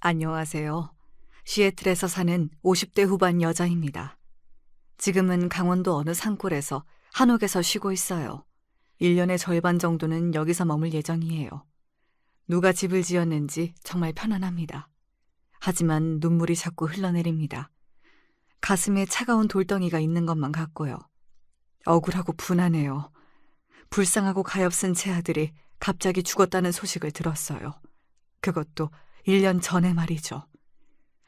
안녕하세요. 시애틀에서 사는 50대 후반 여자입니다. 지금은 강원도 어느 산골에서 한옥에서 쉬고 있어요. 1년의 절반 정도는 여기서 머물 예정이에요. 누가 집을 지었는지 정말 편안합니다. 하지만 눈물이 자꾸 흘러내립니다. 가슴에 차가운 돌덩이가 있는 것만 같고요. 억울하고 분하네요. 불쌍하고 가엾은 제 아들이 갑자기 죽었다는 소식을 들었어요. 그것도 1년 전에 말이죠.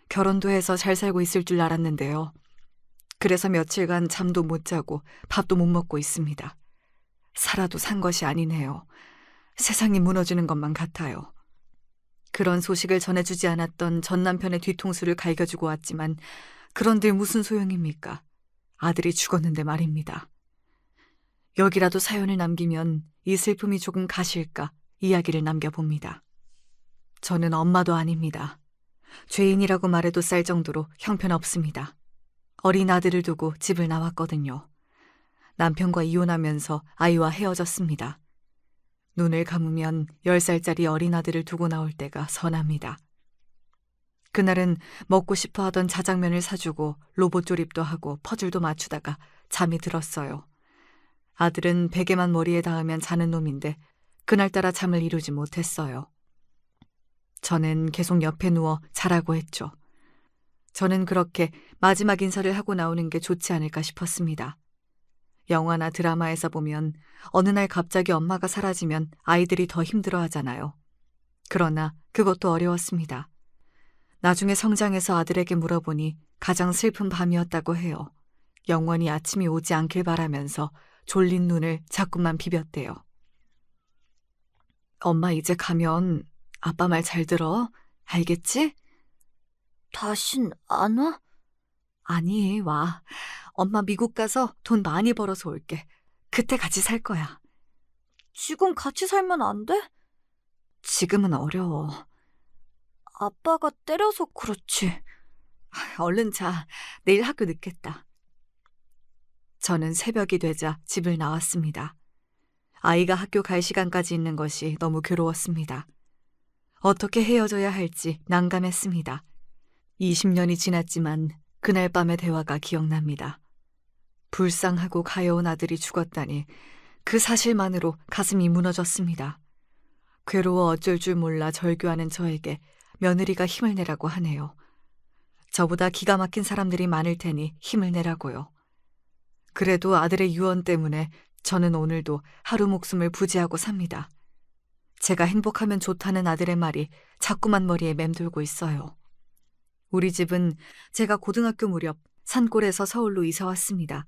결혼도 해서 잘 살고 있을 줄 알았는데요. 그래서 며칠간 잠도 못 자고 밥도 못 먹고 있습니다. 살아도 산 것이 아니네요. 세상이 무너지는 것만 같아요. 그런 소식을 전해주지 않았던 전 남편의 뒤통수를 갈겨주고 왔지만 그런데 무슨 소용입니까? 아들이 죽었는데 말입니다. 여기라도 사연을 남기면 이 슬픔이 조금 가실까 이야기를 남겨봅니다. 저는 엄마도 아닙니다. 죄인이라고 말해도 쌀 정도로 형편없습니다. 어린 아들을 두고 집을 나왔거든요. 남편과 이혼하면서 아이와 헤어졌습니다. 눈을 감으면 10살짜리 어린 아들을 두고 나올 때가 선합니다. 그날은 먹고 싶어 하던 자장면을 사주고 로봇 조립도 하고 퍼즐도 맞추다가 잠이 들었어요. 아들은 베개만 머리에 닿으면 자는 놈인데 그날따라 잠을 이루지 못했어요. 저는 계속 옆에 누워 자라고 했죠. 저는 그렇게 마지막 인사를 하고 나오는 게 좋지 않을까 싶었습니다. 영화나 드라마에서 보면 어느 날 갑자기 엄마가 사라지면 아이들이 더 힘들어하잖아요. 그러나 그것도 어려웠습니다. 나중에 성장해서 아들에게 물어보니 가장 슬픈 밤이었다고 해요. 영원히 아침이 오지 않길 바라면서 졸린 눈을 자꾸만 비볐대요. 엄마 이제 가면 아빠 말 잘 들어. 알겠지? 다신 안 와? 아니, 와. 엄마 미국 가서 돈 많이 벌어서 올게. 그때 같이 살 거야. 지금 같이 살면 안 돼? 지금은 어려워. 아빠가 때려서 그렇지. 얼른 자. 내일 학교 늦겠다. 저는 새벽이 되자 집을 나왔습니다. 아이가 학교 갈 시간까지 있는 것이 너무 괴로웠습니다. 어떻게 헤어져야 할지 난감했습니다. 20년이 지났지만 그날 밤의 대화가 기억납니다. 불쌍하고 가여운 아들이 죽었다니 그 사실만으로 가슴이 무너졌습니다. 괴로워 어쩔 줄 몰라 절규하는 저에게 며느리가 힘을 내라고 하네요. 저보다 기가 막힌 사람들이 많을 테니 힘을 내라고요. 그래도 아들의 유언 때문에 저는 오늘도 하루 목숨을 부지하고 삽니다. 제가 행복하면 좋다는 아들의 말이 자꾸만 머리에 맴돌고 있어요. 우리 집은 제가 고등학교 무렵 산골에서 서울로 이사 왔습니다.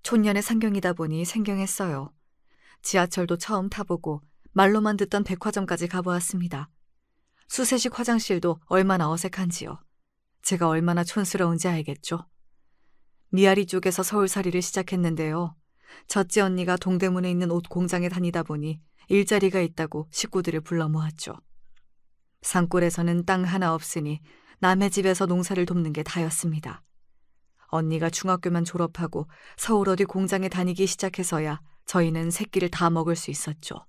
촌년의 상경이다 보니 생경했어요. 지하철도 처음 타보고 말로만 듣던 백화점까지 가보았습니다. 수세식 화장실도 얼마나 어색한지요. 제가 얼마나 촌스러운지 알겠죠. 미아리 쪽에서 서울살이를 시작했는데요. 첫째 언니가 동대문에 있는 옷 공장에 다니다 보니 일자리가 있다고 식구들을 불러 모았죠. 산골에서는 땅 하나 없으니 남의 집에서 농사를 돕는 게 다였습니다. 언니가 중학교만 졸업하고 서울 어디 공장에 다니기 시작해서야 저희는 새끼를 다 먹을 수 있었죠.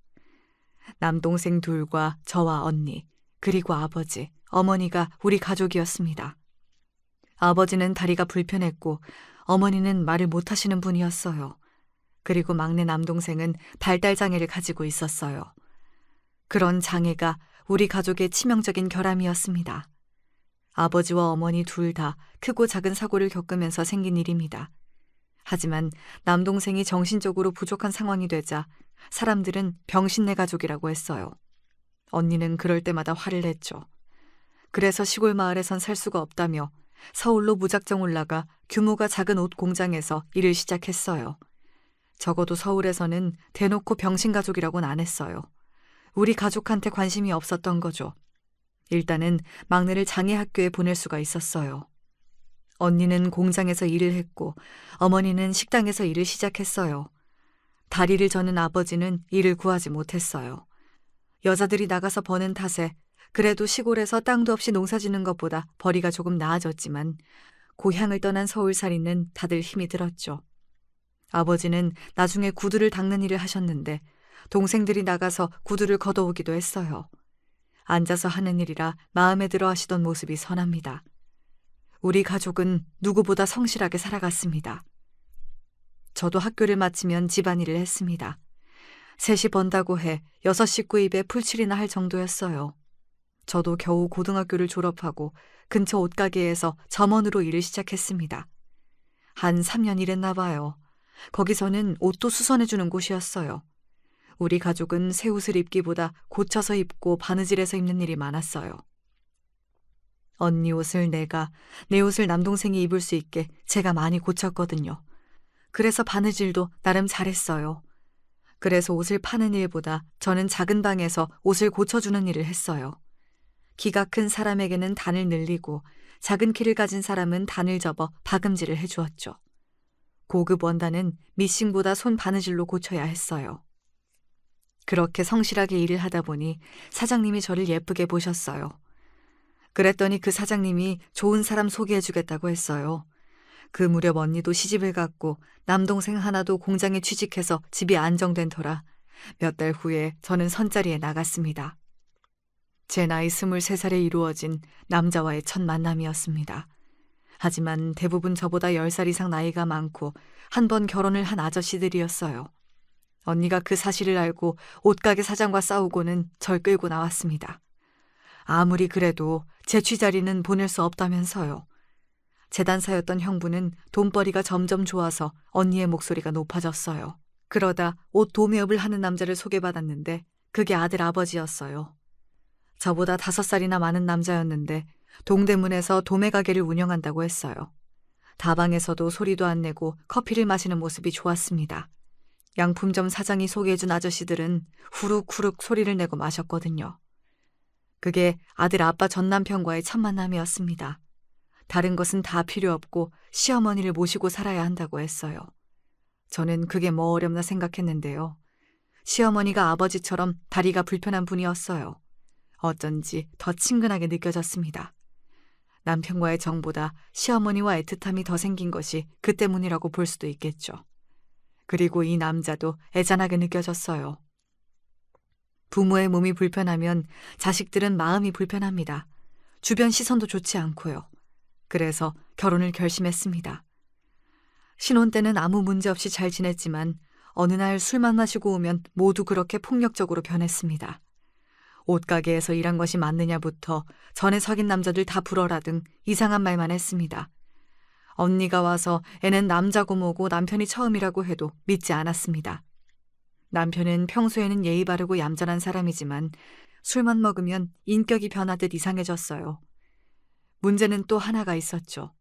남동생 둘과 저와 언니, 그리고 아버지, 어머니가 우리 가족이었습니다. 아버지는 다리가 불편했고 어머니는 말을 못하시는 분이었어요. 그리고 막내 남동생은 발달장애를 가지고 있었어요. 그런 장애가 우리 가족의 치명적인 결함이었습니다. 아버지와 어머니 둘 다 크고 작은 사고를 겪으면서 생긴 일입니다. 하지만 남동생이 정신적으로 부족한 상황이 되자 사람들은 병신네 가족이라고 했어요. 언니는 그럴 때마다 화를 냈죠. 그래서 시골 마을에선 살 수가 없다며 서울로 무작정 올라가 규모가 작은 옷 공장에서 일을 시작했어요. 적어도 서울에서는 대놓고 병신가족이라고는 안 했어요. 우리 가족한테 관심이 없었던 거죠. 일단은 막내를 장애학교에 보낼 수가 있었어요. 언니는 공장에서 일을 했고 어머니는 식당에서 일을 시작했어요. 다리를 저는 아버지는 일을 구하지 못했어요. 여자들이 나가서 버는 탓에 그래도 시골에서 땅도 없이 농사 짓는 것보다 벌이가 조금 나아졌지만 고향을 떠난 서울살이는 다들 힘이 들었죠. 아버지는 나중에 구두를 닦는 일을 하셨는데 동생들이 나가서 구두를 걷어오기도 했어요. 앉아서 하는 일이라 마음에 들어 하시던 모습이 선합니다. 우리 가족은 누구보다 성실하게 살아갔습니다. 저도 학교를 마치면 집안일을 했습니다. 셋이 번다고 해 6식구 입에 풀칠이나 할 정도였어요. 저도 겨우 고등학교를 졸업하고 근처 옷가게에서 점원으로 일을 시작했습니다. 한 3년 일했나 봐요. 거기서는 옷도 수선해주는 곳이었어요. 우리 가족은 새 옷을 입기보다 고쳐서 입고 바느질해서 입는 일이 많았어요. 언니 옷을 내가, 내 옷을 남동생이 입을 수 있게 제가 많이 고쳤거든요. 그래서 바느질도 나름 잘했어요. 그래서 옷을 파는 일보다 저는 작은 방에서 옷을 고쳐주는 일을 했어요. 키가 큰 사람에게는 단을 늘리고 작은 키를 가진 사람은 단을 접어 박음질을 해주었죠. 고급 원단은 미싱보다 손 바느질로 고쳐야 했어요. 그렇게 성실하게 일을 하다 보니 사장님이 저를 예쁘게 보셨어요. 그랬더니 그 사장님이 좋은 사람 소개해주겠다고 했어요. 그 무렵 언니도 시집을 갔고 남동생 하나도 공장에 취직해서 집이 안정된 터라 몇 달 후에 저는 선자리에 나갔습니다. 제 나이 23살에 이루어진 남자와의 첫 만남이었습니다. 하지만 대부분 저보다 10살 이상 나이가 많고 한 번 결혼을 한 아저씨들이었어요. 언니가 그 사실을 알고 옷가게 사장과 싸우고는 절 끌고 나왔습니다. 아무리 그래도 제 취자리는 보낼 수 없다면서요. 재단사였던 형부는 돈벌이가 점점 좋아서 언니의 목소리가 높아졌어요. 그러다 옷 도매업을 하는 남자를 소개받았는데 그게 아들 아버지였어요. 저보다 5살이나 많은 남자였는데 동대문에서 도매 가게를 운영한다고 했어요. 다방에서도 소리도 안 내고 커피를 마시는 모습이 좋았습니다. 양품점 사장이 소개해준 아저씨들은 후룩후룩 소리를 내고 마셨거든요. 그게 아들 아빠 전 남편과의 첫 만남이었습니다. 다른 것은 다 필요 없고 시어머니를 모시고 살아야 한다고 했어요. 저는 그게 뭐 어렵나 생각했는데요. 시어머니가 아버지처럼 다리가 불편한 분이었어요. 어쩐지 더 친근하게 느껴졌습니다. 남편과의 정보다 시어머니와 애틋함이 더 생긴 것이 그 때문이라고 볼 수도 있겠죠. 그리고 이 남자도 애잔하게 느껴졌어요. 부모의 몸이 불편하면 자식들은 마음이 불편합니다. 주변 시선도 좋지 않고요. 그래서 결혼을 결심했습니다. 신혼 때는 아무 문제 없이 잘 지냈지만 어느 날 술만 마시고 오면 모두 그렇게 폭력적으로 변했습니다. 옷가게에서 일한 것이 맞느냐부터 전에 사귄 남자들 다 불어라 등 이상한 말만 했습니다. 언니가 와서 애는 남자고 뭐고 남편이 처음이라고 해도 믿지 않았습니다. 남편은 평소에는 예의 바르고 얌전한 사람이지만 술만 먹으면 인격이 변하듯 이상해졌어요. 문제는 또 하나가 있었죠.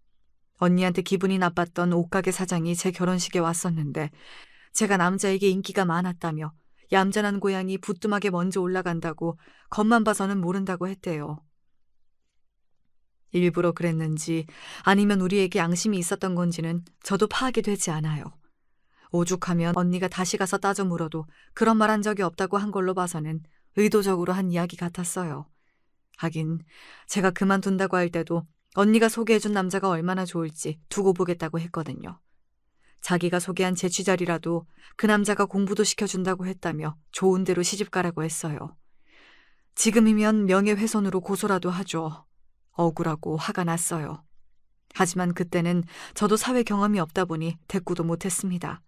언니한테 기분이 나빴던 옷가게 사장이 제 결혼식에 왔었는데 제가 남자에게 인기가 많았다며 얌전한 고양이 부뚜막에 먼저 올라간다고 겉만 봐서는 모른다고 했대요. 일부러 그랬는지 아니면 우리에게 양심이 있었던 건지는 저도 파악이 되지 않아요. 오죽하면 언니가 다시 가서 따져 물어도 그런 말 한 적이 없다고 한 걸로 봐서는 의도적으로 한 이야기 같았어요. 하긴 제가 그만둔다고 할 때도 언니가 소개해준 남자가 얼마나 좋을지 두고 보겠다고 했거든요. 자기가 소개한 제 취자리라도 그 남자가 공부도 시켜준다고 했다며 좋은 데로 시집가라고 했어요. 지금이면 명예훼손으로 고소라도 하죠. 억울하고 화가 났어요. 하지만 그때는 저도 사회 경험이 없다 보니 대꾸도 못했습니다.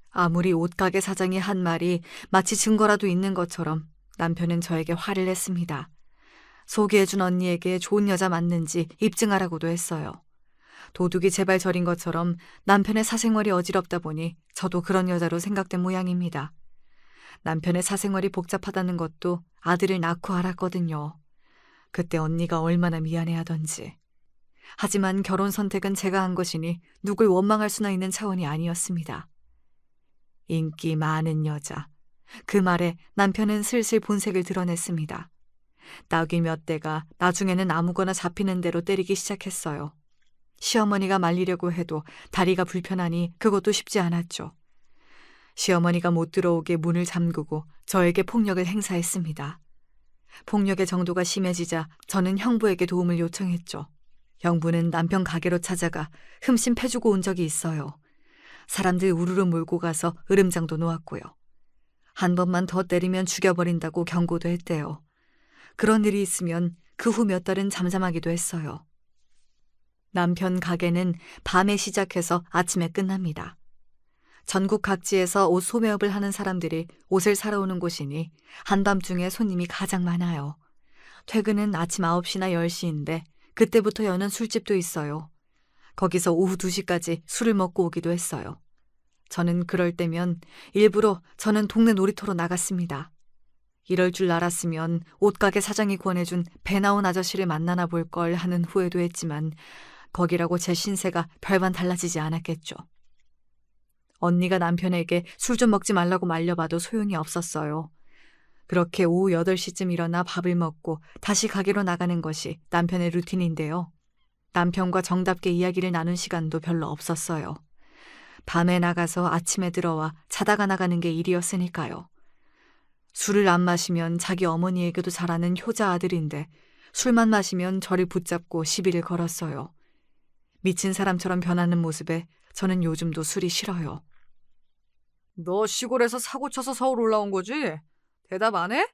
아무리 옷가게 사장이 한 말이 마치 증거라도 있는 것처럼 남편은 저에게 화를 냈습니다. 소개해준 언니에게 좋은 여자 맞는지 입증하라고도 했어요. 도둑이 제발 저린 것처럼 남편의 사생활이 어지럽다 보니 저도 그런 여자로 생각된 모양입니다. 남편의 사생활이 복잡하다는 것도 아들을 낳고 알았거든요. 그때 언니가 얼마나 미안해하던지. 하지만 결혼 선택은 제가 한 것이니 누굴 원망할 수나 있는 차원이 아니었습니다. 인기 많은 여자. 그 말에 남편은 슬슬 본색을 드러냈습니다. 낙이 몇 대가 나중에는 아무거나 잡히는 대로 때리기 시작했어요. 시어머니가 말리려고 해도 다리가 불편하니 그것도 쉽지 않았죠. 시어머니가 못 들어오게 문을 잠그고 저에게 폭력을 행사했습니다. 폭력의 정도가 심해지자 저는 형부에게 도움을 요청했죠. 형부는 남편 가게로 찾아가 흠씬 패주고 온 적이 있어요. 사람들 우르르 몰고 가서 으름장도 놓았고요. 한 번만 더 때리면 죽여버린다고 경고도 했대요. 그런 일이 있으면 그 후 몇 달은 잠잠하기도 했어요. 남편 가게는 밤에 시작해서 아침에 끝납니다. 전국 각지에서 옷 소매업을 하는 사람들이 옷을 사러 오는 곳이니 한밤중에 손님이 가장 많아요. 퇴근은 아침 9시나 10시인데 그때부터 여는 술집도 있어요. 거기서 오후 2시까지 술을 먹고 오기도 했어요. 저는 그럴 때면 일부러 저는 동네 놀이터로 나갔습니다. 이럴 줄 알았으면 옷가게 사장이 권해준 배 나온 아저씨를 만나나 볼 걸 하는 후회도 했지만 거기라고 제 신세가 별반 달라지지 않았겠죠. 언니가 남편에게 술 좀 먹지 말라고 말려봐도 소용이 없었어요. 그렇게 오후 8시쯤 일어나 밥을 먹고 다시 가게로 나가는 것이 남편의 루틴인데요. 남편과 정답게 이야기를 나눈 시간도 별로 없었어요. 밤에 나가서 아침에 들어와 자다가 나가는 게 일이었으니까요. 술을 안 마시면 자기 어머니에게도 잘하는 효자 아들인데 술만 마시면 저를 붙잡고 시비를 걸었어요. 미친 사람처럼 변하는 모습에 저는 요즘도 술이 싫어요. 너 시골에서 사고 쳐서 서울 올라온 거지? 대답 안 해?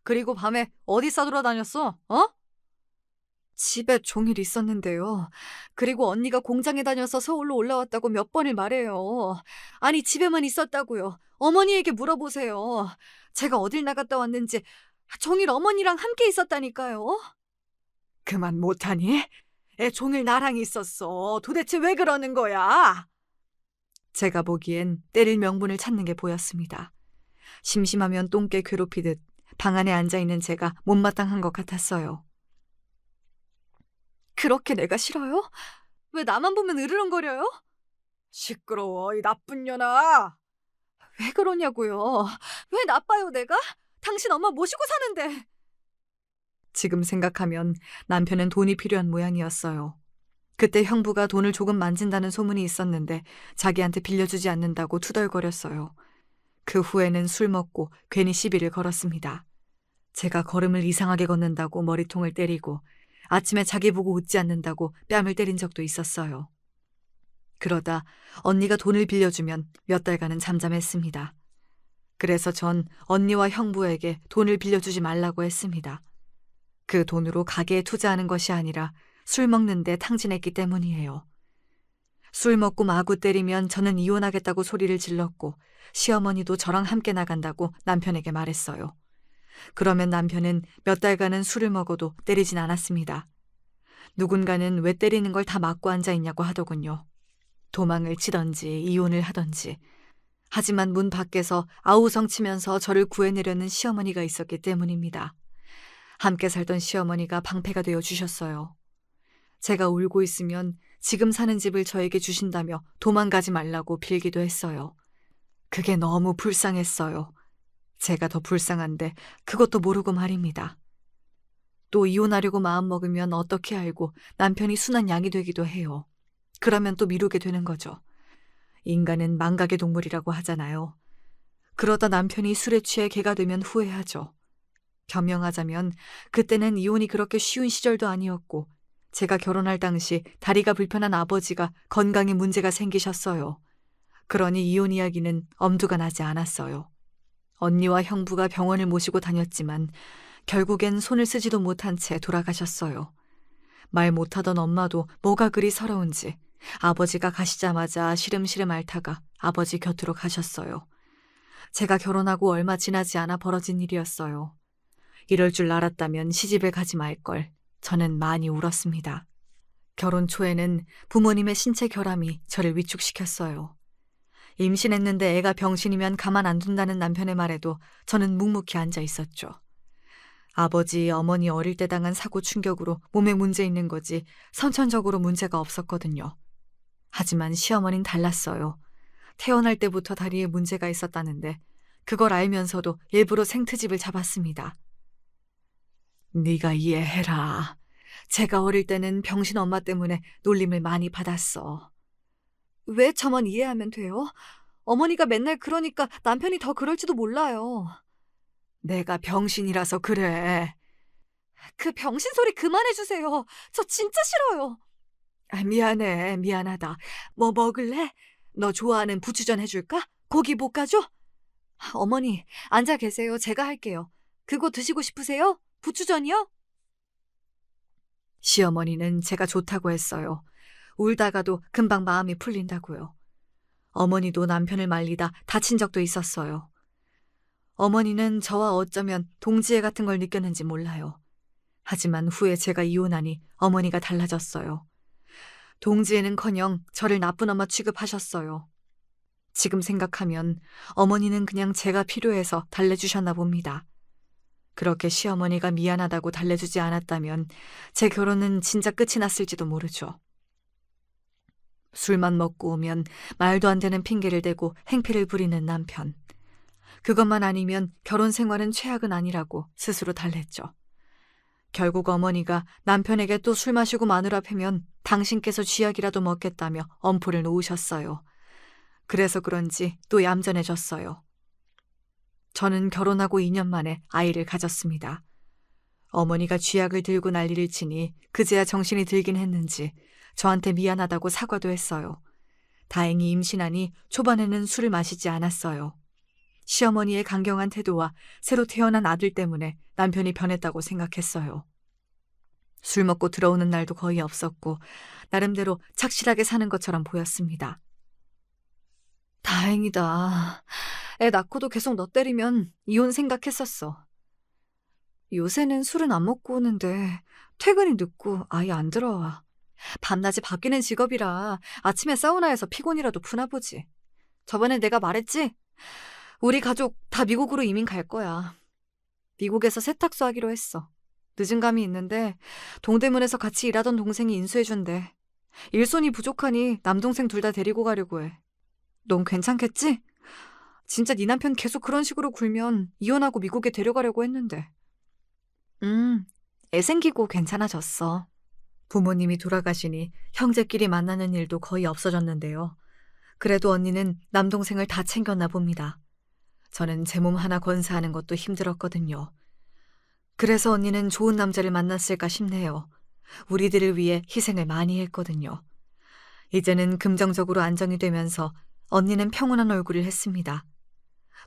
그리고 밤에 어디 싸돌아다녔어? 어? 집에 종일 있었는데요. 그리고 언니가 공장에 다녀서 서울로 올라왔다고 몇 번을 말해요. 아니 집에만 있었다고요. 어머니에게 물어보세요. 제가 어딜 나갔다 왔는지 종일 어머니랑 함께 있었다니까요. 그만 못하니? 애 종일 나랑 있었어. 도대체 왜 그러는 거야? 제가 보기엔 때릴 명분을 찾는 게 보였습니다. 심심하면 똥개 괴롭히듯 방 안에 앉아있는 제가 못마땅한 것 같았어요. 그렇게 내가 싫어요? 왜 나만 보면 으르렁거려요? 시끄러워, 이 나쁜 년아. 왜 그러냐고요. 왜 나빠요, 내가? 당신 엄마 모시고 사는데. 지금 생각하면 남편은 돈이 필요한 모양이었어요. 그때 형부가 돈을 조금 만진다는 소문이 있었는데 자기한테 빌려주지 않는다고 투덜거렸어요. 그 후에는 술 먹고 괜히 시비를 걸었습니다. 제가 걸음을 이상하게 걷는다고 머리통을 때리고 아침에 자기 보고 웃지 않는다고 뺨을 때린 적도 있었어요. 그러다 언니가 돈을 빌려주면 몇 달간은 잠잠했습니다. 그래서 전 언니와 형부에게 돈을 빌려주지 말라고 했습니다. 그 돈으로 가게에 투자하는 것이 아니라 술 먹는데 탕진했기 때문이에요. 술 먹고 마구 때리면 저는 이혼하겠다고 소리를 질렀고 시어머니도 저랑 함께 나간다고 남편에게 말했어요. 그러면 남편은 몇 달간은 술을 먹어도 때리진 않았습니다. 누군가는 왜 때리는 걸 다 막고 앉아있냐고 하더군요. 도망을 치던지 이혼을 하던지. 하지만 문 밖에서 아우성 치면서 저를 구해내려는 시어머니가 있었기 때문입니다. 함께 살던 시어머니가 방패가 되어 주셨어요. 제가 울고 있으면 지금 사는 집을 저에게 주신다며 도망가지 말라고 빌기도 했어요. 그게 너무 불쌍했어요. 제가 더 불쌍한데 그것도 모르고 말입니다. 또 이혼하려고 마음먹으면 어떻게 알고 남편이 순한 양이 되기도 해요. 그러면 또 미루게 되는 거죠. 인간은 망각의 동물이라고 하잖아요. 그러다 남편이 술에 취해 개가 되면 후회하죠. 변명하자면 그때는 이혼이 그렇게 쉬운 시절도 아니었고 제가 결혼할 당시 다리가 불편한 아버지가 건강에 문제가 생기셨어요. 그러니 이혼 이야기는 엄두가 나지 않았어요. 언니와 형부가 병원을 모시고 다녔지만 결국엔 손을 쓰지도 못한 채 돌아가셨어요. 말 못하던 엄마도 뭐가 그리 서러운지 아버지가 가시자마자 시름시름 앓다가 아버지 곁으로 가셨어요. 제가 결혼하고 얼마 지나지 않아 벌어진 일이었어요. 이럴 줄 알았다면 시집을 가지 말걸. 저는 많이 울었습니다. 결혼 초에는 부모님의 신체 결함이 저를 위축시켰어요. 임신했는데 애가 병신이면 가만 안 둔다는 남편의 말에도 저는 묵묵히 앉아 있었죠. 아버지, 어머니 어릴 때 당한 사고 충격으로 몸에 문제 있는 거지 선천적으로 문제가 없었거든요. 하지만 시어머니는 달랐어요. 태어날 때부터 다리에 문제가 있었다는데 그걸 알면서도 일부러 생트집을 잡았습니다. 네가 이해해라. 제가 어릴 때는 병신 엄마 때문에 놀림을 많이 받았어. 왜 저만 이해하면 돼요? 어머니가 맨날 그러니까 남편이 더 그럴지도 몰라요. 내가 병신이라서 그래. 그 병신 소리 그만해주세요. 저 진짜 싫어요. 미안해, 미안하다. 뭐 먹을래? 너 좋아하는 부추전 해줄까? 고기 볶아줘? 어머니, 앉아 계세요. 제가 할게요. 그거 드시고 싶으세요? 부추전이요? 시어머니는 제가 좋다고 했어요. 울다가도 금방 마음이 풀린다고요. 어머니도 남편을 말리다 다친 적도 있었어요. 어머니는 저와 어쩌면 동지애 같은 걸 느꼈는지 몰라요. 하지만 후에 제가 이혼하니 어머니가 달라졌어요. 동지애는커녕 저를 나쁜 엄마 취급하셨어요. 지금 생각하면 어머니는 그냥 제가 필요해서 달래주셨나 봅니다. 그렇게 시어머니가 미안하다고 달래주지 않았다면 제 결혼은 진짜 끝이 났을지도 모르죠. 술만 먹고 오면 말도 안 되는 핑계를 대고 행패를 부리는 남편. 그것만 아니면 결혼 생활은 최악은 아니라고 스스로 달랬죠. 결국 어머니가 남편에게 또 술 마시고 마누라 패면 당신께서 쥐약이라도 먹겠다며 엄포를 놓으셨어요. 그래서 그런지 또 얌전해졌어요. 저는 결혼하고 2년 만에 아이를 가졌습니다. 어머니가 쥐약을 들고 난리를 치니 그제야 정신이 들긴 했는지 저한테 미안하다고 사과도 했어요. 다행히 임신하니 초반에는 술을 마시지 않았어요. 시어머니의 강경한 태도와 새로 태어난 아들 때문에 남편이 변했다고 생각했어요. 술 먹고 들어오는 날도 거의 없었고 나름대로 착실하게 사는 것처럼 보였습니다. 다행이다. 애 낳고도 계속 너 때리면 이혼 생각했었어. 요새는 술은 안 먹고 오는데 퇴근이 늦고 아예 안 들어와. 밤낮이 바뀌는 직업이라 아침에 사우나에서 피곤이라도 푸나 보지. 저번에 내가 말했지? 우리 가족 다 미국으로 이민 갈 거야. 미국에서 세탁소 하기로 했어. 늦은 감이 있는데 동대문에서 같이 일하던 동생이 인수해준대. 일손이 부족하니 남동생 둘 다 데리고 가려고 해. 넌 괜찮겠지? 진짜 네 남편 계속 그런 식으로 굴면 이혼하고 미국에 데려가려고 했는데. 애 생기고 괜찮아졌어. 부모님이 돌아가시니 형제끼리 만나는 일도 거의 없어졌는데요. 그래도 언니는 남동생을 다 챙겼나 봅니다. 저는 제 몸 하나 건사하는 것도 힘들었거든요. 그래서 언니는 좋은 남자를 만났을까 싶네요. 우리들을 위해 희생을 많이 했거든요. 이제는 긍정적으로 안정이 되면서 언니는 평온한 얼굴을 했습니다.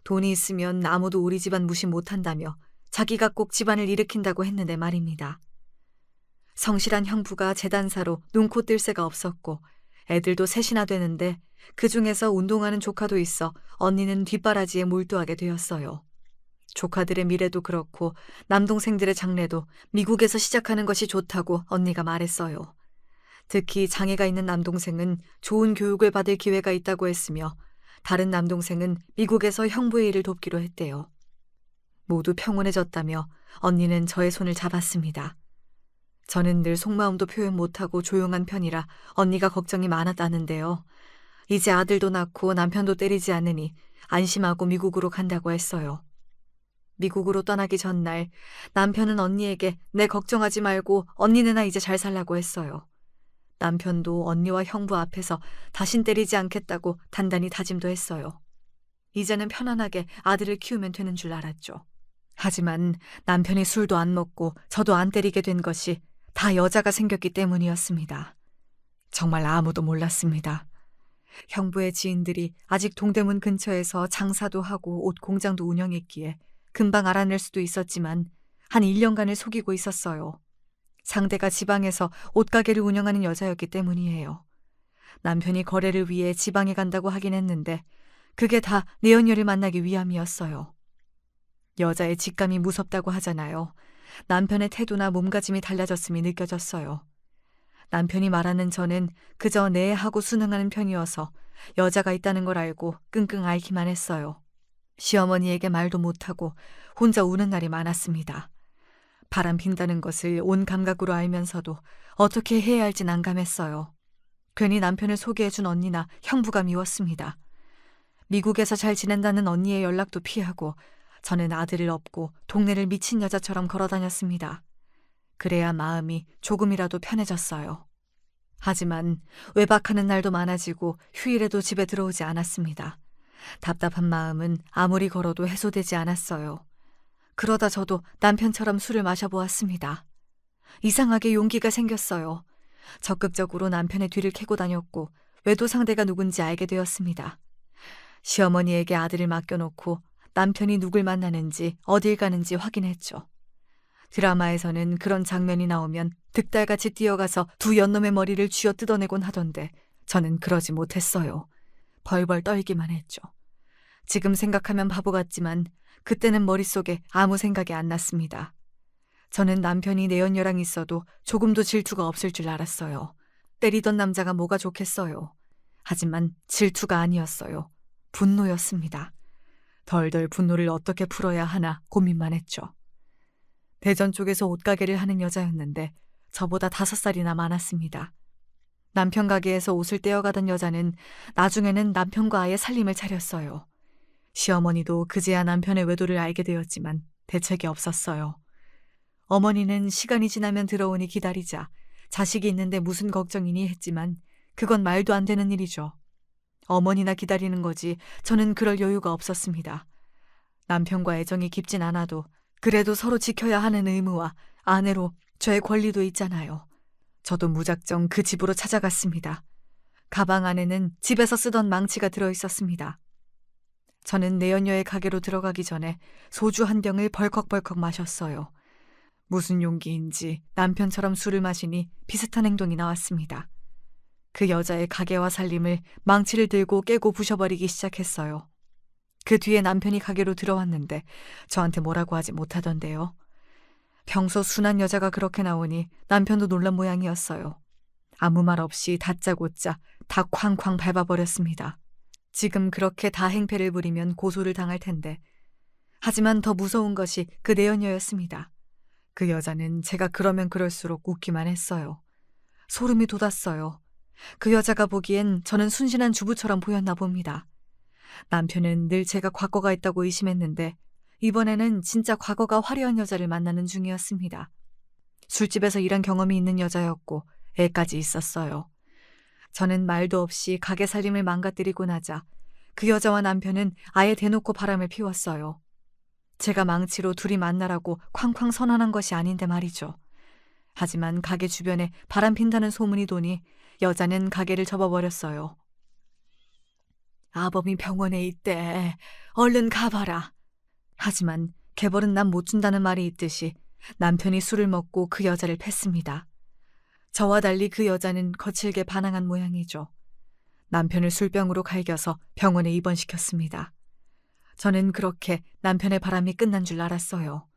돈이 있으면 아무도 우리 집안 무시 못한다며 자기가 꼭 집안을 일으킨다고 했는데 말입니다. 성실한 형부가 재단사로 눈코 뜰 새가 없었고 애들도 셋이나 되는데 그중에서 운동하는 조카도 있어 언니는 뒷바라지에 몰두하게 되었어요. 조카들의 미래도 그렇고 남동생들의 장래도 미국에서 시작하는 것이 좋다고 언니가 말했어요. 특히 장애가 있는 남동생은 좋은 교육을 받을 기회가 있다고 했으며 다른 남동생은 미국에서 형부의 일을 돕기로 했대요. 모두 평온해졌다며 언니는 저의 손을 잡았습니다. 저는 늘 속마음도 표현 못하고 조용한 편이라 언니가 걱정이 많았다는데요. 이제 아들도 낳고 남편도 때리지 않으니 안심하고 미국으로 간다고 했어요. 미국으로 떠나기 전날 남편은 언니에게 내 걱정하지 말고 언니네나 이제 잘 살라고 했어요. 남편도 언니와 형부 앞에서 다신 때리지 않겠다고 단단히 다짐도 했어요. 이제는 편안하게 아들을 키우면 되는 줄 알았죠. 하지만 남편이 술도 안 먹고 저도 안 때리게 된 것이 다 여자가 생겼기 때문이었습니다. 정말 아무도 몰랐습니다. 형부의 지인들이 아직 동대문 근처에서 장사도 하고 옷 공장도 운영했기에 금방 알아낼 수도 있었지만 한 1년간을 속이고 있었어요. 상대가 지방에서 옷가게를 운영하는 여자였기 때문이에요. 남편이 거래를 위해 지방에 간다고 하긴 했는데 그게 다 내연녀를 만나기 위함이었어요. 여자의 직감이 무섭다고 하잖아요. 남편의 태도나 몸가짐이 달라졌음이 느껴졌어요. 남편이 말하는 저는 그저 네 하고 순응하는 편이어서 여자가 있다는 걸 알고 끙끙 앓기만 했어요. 시어머니에게 말도 못하고 혼자 우는 날이 많았습니다. 바람 핀다는 것을 온 감각으로 알면서도 어떻게 해야 할지 난감했어요. 괜히 남편을 소개해준 언니나 형부가 미웠습니다. 미국에서 잘 지낸다는 언니의 연락도 피하고 저는 아들을 업고 동네를 미친 여자처럼 걸어다녔습니다. 그래야 마음이 조금이라도 편해졌어요. 하지만 외박하는 날도 많아지고 휴일에도 집에 들어오지 않았습니다. 답답한 마음은 아무리 걸어도 해소되지 않았어요. 그러다 저도 남편처럼 술을 마셔보았습니다. 이상하게 용기가 생겼어요. 적극적으로 남편의 뒤를 캐고 다녔고 외도 상대가 누군지 알게 되었습니다. 시어머니에게 아들을 맡겨놓고 남편이 누굴 만나는지 어딜 가는지 확인했죠. 드라마에서는 그런 장면이 나오면 득달같이 뛰어가서 두 연놈의 머리를 쥐어 뜯어내곤 하던데 저는 그러지 못했어요. 벌벌 떨기만 했죠. 지금 생각하면 바보 같지만 그때는 머릿속에 아무 생각이 안 났습니다. 저는 남편이 내연녀랑 있어도 조금도 질투가 없을 줄 알았어요. 때리던 남자가 뭐가 좋겠어요. 하지만 질투가 아니었어요. 분노였습니다. 덜덜 분노를 어떻게 풀어야 하나 고민만 했죠. 대전 쪽에서 옷가게를 하는 여자였는데 저보다 5살이나 많았습니다. 남편 가게에서 옷을 떼어가던 여자는 나중에는 남편과 아예 살림을 차렸어요. 시어머니도 그제야 남편의 외도를 알게 되었지만 대책이 없었어요. 어머니는 시간이 지나면 들어오니 기다리자, 자식이 있는데 무슨 걱정이니 했지만 그건 말도 안 되는 일이죠. 어머니나 기다리는 거지 저는 그럴 여유가 없었습니다. 남편과 애정이 깊진 않아도 그래도 서로 지켜야 하는 의무와 아내로 저의 권리도 있잖아요. 저도 무작정 그 집으로 찾아갔습니다. 가방 안에는 집에서 쓰던 망치가 들어있었습니다. 저는 내연녀의 가게로 들어가기 전에 소주 한 병을 벌컥벌컥 마셨어요. 무슨 용기인지 남편처럼 술을 마시니 비슷한 행동이 나왔습니다. 그 여자의 가게와 살림을 망치를 들고 깨고 부셔버리기 시작했어요. 그 뒤에 남편이 가게로 들어왔는데 저한테 뭐라고 하지 못하던데요. 평소 순한 여자가 그렇게 나오니 남편도 놀란 모양이었어요. 아무 말 없이 다짜고짜 다 쾅쾅 밟아버렸습니다. 지금 그렇게 다 행패를 부리면 고소를 당할 텐데. 하지만 더 무서운 것이 그 내연녀였습니다. 그 여자는 제가 그러면 그럴수록 웃기만 했어요. 소름이 돋았어요. 그 여자가 보기엔 저는 순진한 주부처럼 보였나 봅니다. 남편은 늘 제가 과거가 있다고 의심했는데 이번에는 진짜 과거가 화려한 여자를 만나는 중이었습니다. 술집에서 일한 경험이 있는 여자였고 애까지 있었어요. 저는 말도 없이 가게 살림을 망가뜨리고 나자 그 여자와 남편은 아예 대놓고 바람을 피웠어요. 제가 망치로 둘이 만나라고 쾅쾅 선언한 것이 아닌데 말이죠. 하지만 가게 주변에 바람 핀다는 소문이 도니 여자는 가게를 접어버렸어요. 아범이 병원에 있대. 얼른 가봐라. 하지만 개벌은 남 못 준다는 말이 있듯이 남편이 술을 먹고 그 여자를 팼습니다. 저와 달리 그 여자는 거칠게 반항한 모양이죠. 남편을 술병으로 갈겨서 병원에 입원시켰습니다. 저는 그렇게 남편의 바람이 끝난 줄 알았어요.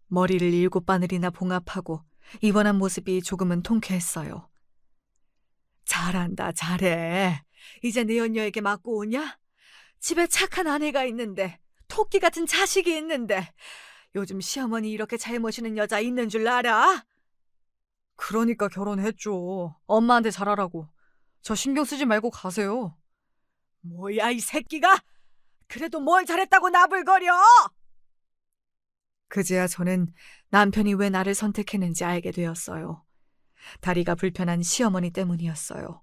머리를 7바늘이나 봉합하고 입원한 모습이 조금은 통쾌했어요. 잘한다, 잘해. 이제 내 연녀에게 맞고 오냐? 집에 착한 아내가 있는데, 토끼 같은 자식이 있는데, 요즘 시어머니 이렇게 잘 모시는 여자 있는 줄 알아? 그러니까 결혼했죠. 엄마한테 잘하라고. 저 신경 쓰지 말고 가세요. 뭐야, 이 새끼가? 그래도 뭘 잘했다고 나불거려? 그제야 저는 남편이 왜 나를 선택했는지 알게 되었어요. 다리가 불편한 시어머니 때문이었어요.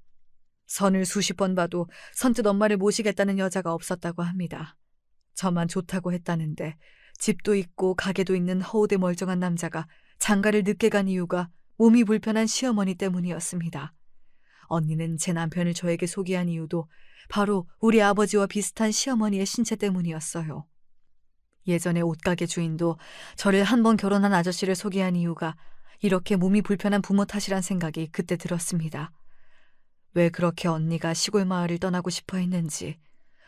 선을 수십 번 봐도 선뜻 엄마를 모시겠다는 여자가 없었다고 합니다. 저만 좋다고 했다는데 집도 있고 가게도 있는 허우대 멀쩡한 남자가 장가를 늦게 간 이유가 몸이 불편한 시어머니 때문이었습니다. 언니는 제 남편을 저에게 소개한 이유도 바로 우리 아버지와 비슷한 시어머니의 신체 때문이었어요. 예전에 옷가게 주인도 저를 한 번 결혼한 아저씨를 소개한 이유가 이렇게 몸이 불편한 부모 탓이란 생각이 그때 들었습니다. 왜 그렇게 언니가 시골 마을을 떠나고 싶어 했는지,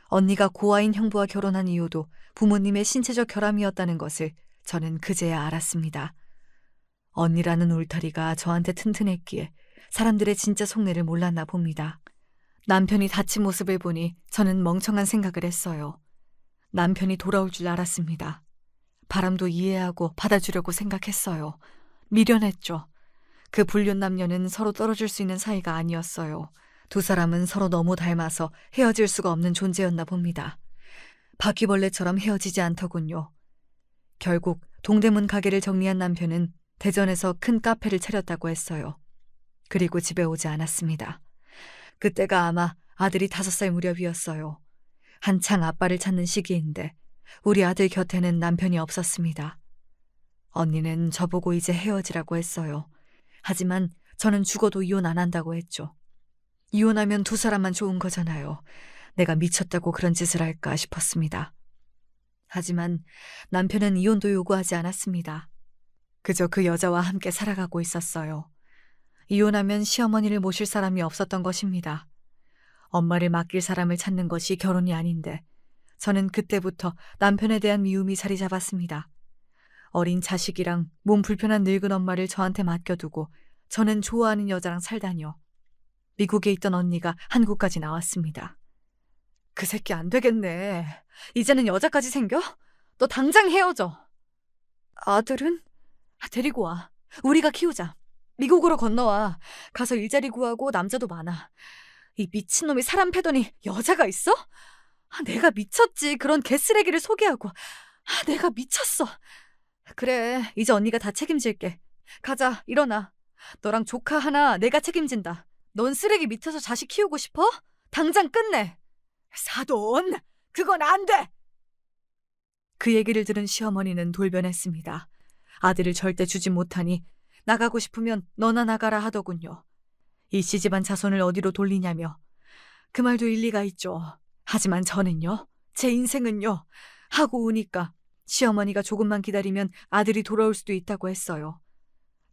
언니가 고아인 형부와 결혼한 이유도 부모님의 신체적 결함이었다는 것을 저는 그제야 알았습니다. 언니라는 울타리가 저한테 튼튼했기에 사람들의 진짜 속내를 몰랐나 봅니다. 남편이 다친 모습을 보니 저는 멍청한 생각을 했어요. 남편이 돌아올 줄 알았습니다. 바람도 이해하고 받아주려고 생각했어요. 미련했죠. 그 불륜 남녀는 서로 떨어질 수 있는 사이가 아니었어요. 두 사람은 서로 너무 닮아서 헤어질 수가 없는 존재였나 봅니다. 바퀴벌레처럼 헤어지지 않더군요. 결국 동대문 가게를 정리한 남편은 대전에서 큰 카페를 차렸다고 했어요. 그리고 집에 오지 않았습니다. 그때가 아마 아들이 5살 무렵이었어요. 한창 아빠를 찾는 시기인데 우리 아들 곁에는 남편이 없었습니다. 언니는 저보고 이제 헤어지라고 했어요. 하지만 저는 죽어도 이혼 안 한다고 했죠. 이혼하면 두 사람만 좋은 거잖아요. 내가 미쳤다고 그런 짓을 할까 싶었습니다. 하지만 남편은 이혼도 요구하지 않았습니다. 그저 그 여자와 함께 살아가고 있었어요. 이혼하면 시어머니를 모실 사람이 없었던 것입니다. 엄마를 맡길 사람을 찾는 것이 결혼이 아닌데 저는 그때부터 남편에 대한 미움이 자리 잡았습니다. 어린 자식이랑 몸 불편한 늙은 엄마를 저한테 맡겨두고 저는 좋아하는 여자랑 살다니요. 미국에 있던 언니가 한국까지 나왔습니다. 그 새끼 안 되겠네. 이제는 여자까지 생겨? 너 당장 헤어져. 아들은? 데리고 와. 우리가 키우자. 미국으로 건너와. 가서 일자리 구하고 남자도 많아. 이 미친놈이 사람 패더니 여자가 있어? 내가 미쳤지. 그런 개쓰레기를 소개하고. 내가 미쳤어. 그래, 이제 언니가 다 책임질게. 가자, 일어나. 너랑 조카 하나 내가 책임진다. 넌 쓰레기 밑에서 자식 키우고 싶어? 당장 끝내. 사돈, 그건 안 돼. 그 얘기를 들은 시어머니는 돌변했습니다. 아들을 절대 주지 못하니 나가고 싶으면 너나 나가라 하더군요. 이씨 집안 자손을 어디로 돌리냐며. 그 말도 일리가 있죠. 하지만 저는요, 제 인생은요, 하고 우니까 시어머니가 조금만 기다리면 아들이 돌아올 수도 있다고 했어요.